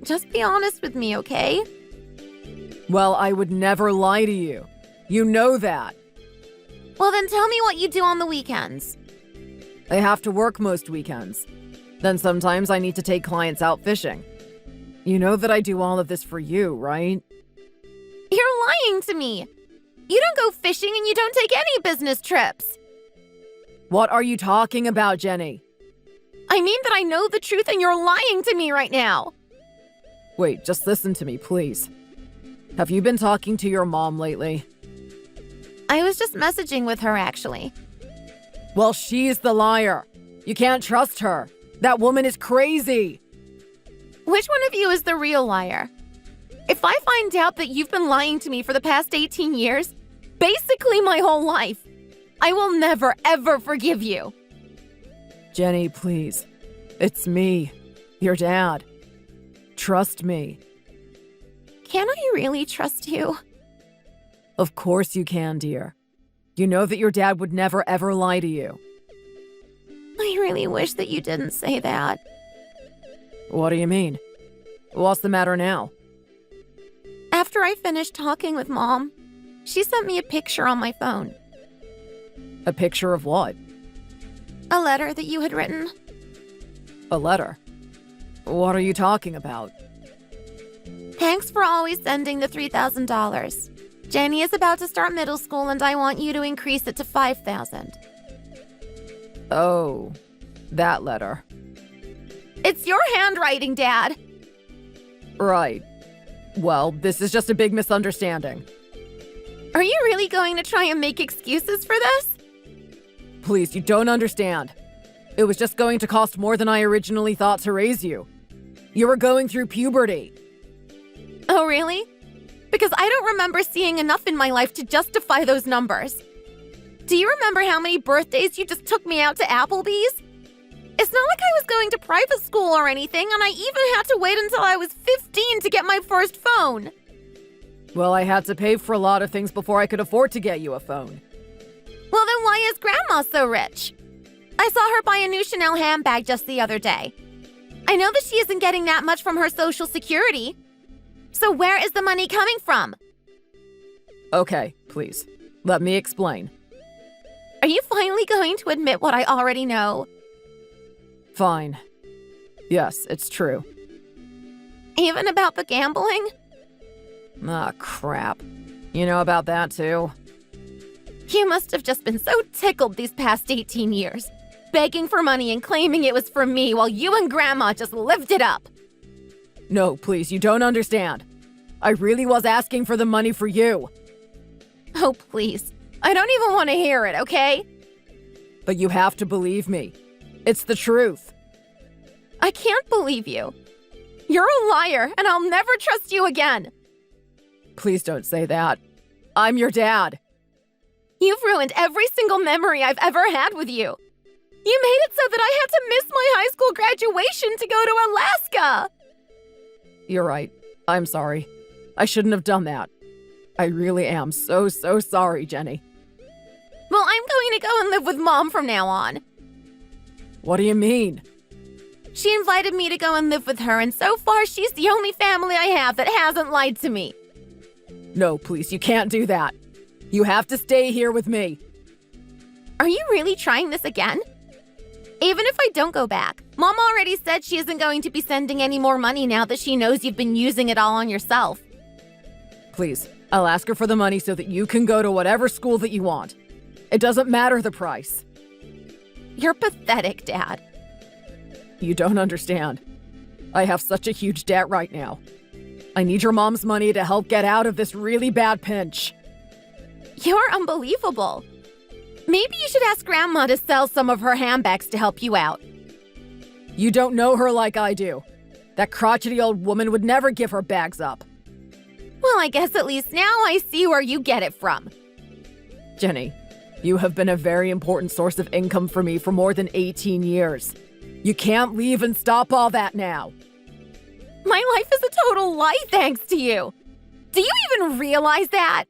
Just be honest with me, okay? Well, I would never lie to you. You know that. Well, then tell me what you do on the weekends. I have to work most weekends. Then sometimes I need to take clients out fishing. You know that I do all of this for you, right? You're lying to me. You don't go fishing and you don't take any business trips. What are you talking about, Jenny? I mean that I know the truth and you're lying to me right now. Wait, just listen to me, please. Have you been talking to your mom lately? I was just messaging with her, actually. Well, she's the liar. You can't trust her. That woman is crazy. Which one of you is the real liar? If I find out that you've been lying to me for the past 18 years, basically my whole life, I will never, ever forgive you. Jenny, please. It's me, your dad. Trust me. Can I really trust you? Of course you can, dear. You know that your dad would never ever lie to you. I really wish that you didn't say that. What do you mean? What's the matter now? After I finished talking with Mom, she sent me a picture on my phone. A picture of what? A letter that you had written. A letter? What are you talking about? Thanks for always sending the $3,000. Jenny is about to start middle school and I want you to increase it to $5,000. Oh, that letter. It's your handwriting, Dad. Right. Well, this is just a big misunderstanding. Are you really going to try and make excuses for this? Please, you don't understand. It was just going to cost more than I originally thought to raise you. You were going through puberty. Oh, really? Because I don't remember seeing enough in my life to justify those numbers. Do you remember how many birthdays you just took me out to Applebee's? It's not like I was going to private school or anything, and I even had to wait until I was 15 to get my first phone. Well, I had to pay for a lot of things before I could afford to get you a phone. Well, then why is Grandma so rich? I saw her buy a new Chanel handbag just the other day. I know that she isn't getting that much from her Social Security. So where is the money coming from? Okay, please. Let me explain. Are you finally going to admit what I already know? Fine. Yes, it's true. Even about the gambling? Ah, crap. You know about that too? You must have just been so tickled these past 18 years, begging for money and claiming it was for me while you and Grandma just lived it up. No, please, you don't understand. I really was asking for the money for you. Oh, please. I don't even want to hear it, okay? But you have to believe me. It's the truth. I can't believe you. You're a liar, and I'll never trust you again. Please don't say that. I'm your dad. You've ruined every single memory I've ever had with you. You made it so that I had to miss my high school graduation to go to Alaska. You're right. I'm sorry. I shouldn't have done that. I really am so sorry, Jenny. Well, I'm going to go and live with Mom from now on. What do you mean? She invited me to go and live with her, and so far she's the only family I have that hasn't lied to me. No, please, you can't do that. You have to stay here with me. Are you really trying this again? Even if I don't go back, Mom already said she isn't going to be sending any more money now that she knows you've been using it all on yourself. Please, I'll ask her for the money so that you can go to whatever school that you want. It doesn't matter the price. You're pathetic, Dad. You don't understand. I have such a huge debt right now. I need your mom's money to help get out of this really bad pinch. You're unbelievable. Maybe you should ask Grandma to sell some of her handbags to help you out. You don't know her like I do. That crotchety old woman would never give her bags up. Well, I guess at least now I see where you get it from. Jenny, you have been a very important source of income for me for more than 18 years. You can't leave and stop all that now. My life is a total lie thanks to you. Do you even realize that?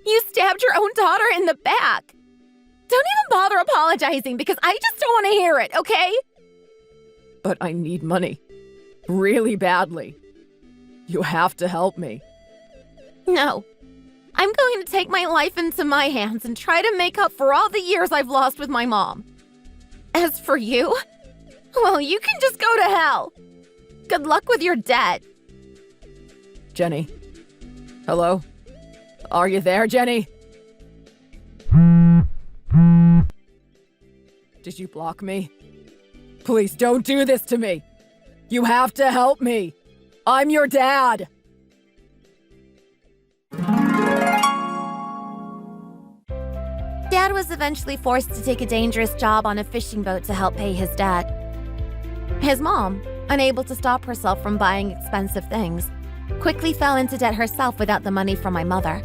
You stabbed your own daughter in the back. Don't even bother apologizing because I just don't want to hear it, okay? But I need money. Really badly. You have to help me. No. I'm going to take my life into my hands and try to make up for all the years I've lost with my mom. As for you, well, you can just go to hell. Good luck with your debt. Jenny? Hello? Are you there, Jenny? Did you block me? Please don't do this to me. You have to help me. I'm your dad. Dad was eventually forced to take a dangerous job on a fishing boat to help pay his debt. His mom, unable to stop herself from buying expensive things, quickly fell into debt herself without the money from my mother.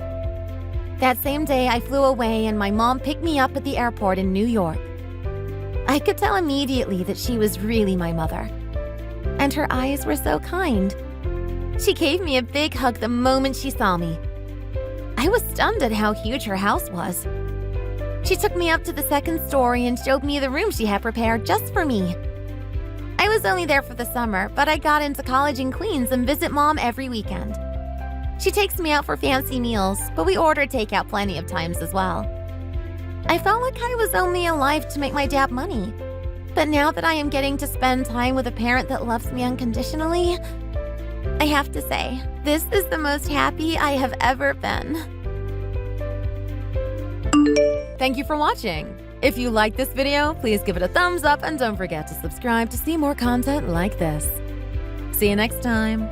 That same day, I flew away and my mom picked me up at the airport in New York. I could tell immediately that she was really my mother. And her eyes were so kind. She gave me a big hug the moment she saw me. I was stunned at how huge her house was. She took me up to the second story and showed me the room she had prepared just for me. I was only there for the summer, but I got into college in Queens and visit Mom every weekend. She takes me out for fancy meals, but we order takeout plenty of times as well. I felt like I was only alive to make my dad money. But now that I am getting to spend time with a parent that loves me unconditionally, I have to say, this is the most happy I have ever been. Thank you for watching. If you liked this video, please give it a thumbs up and don't forget to subscribe to see more content like this. See you next time.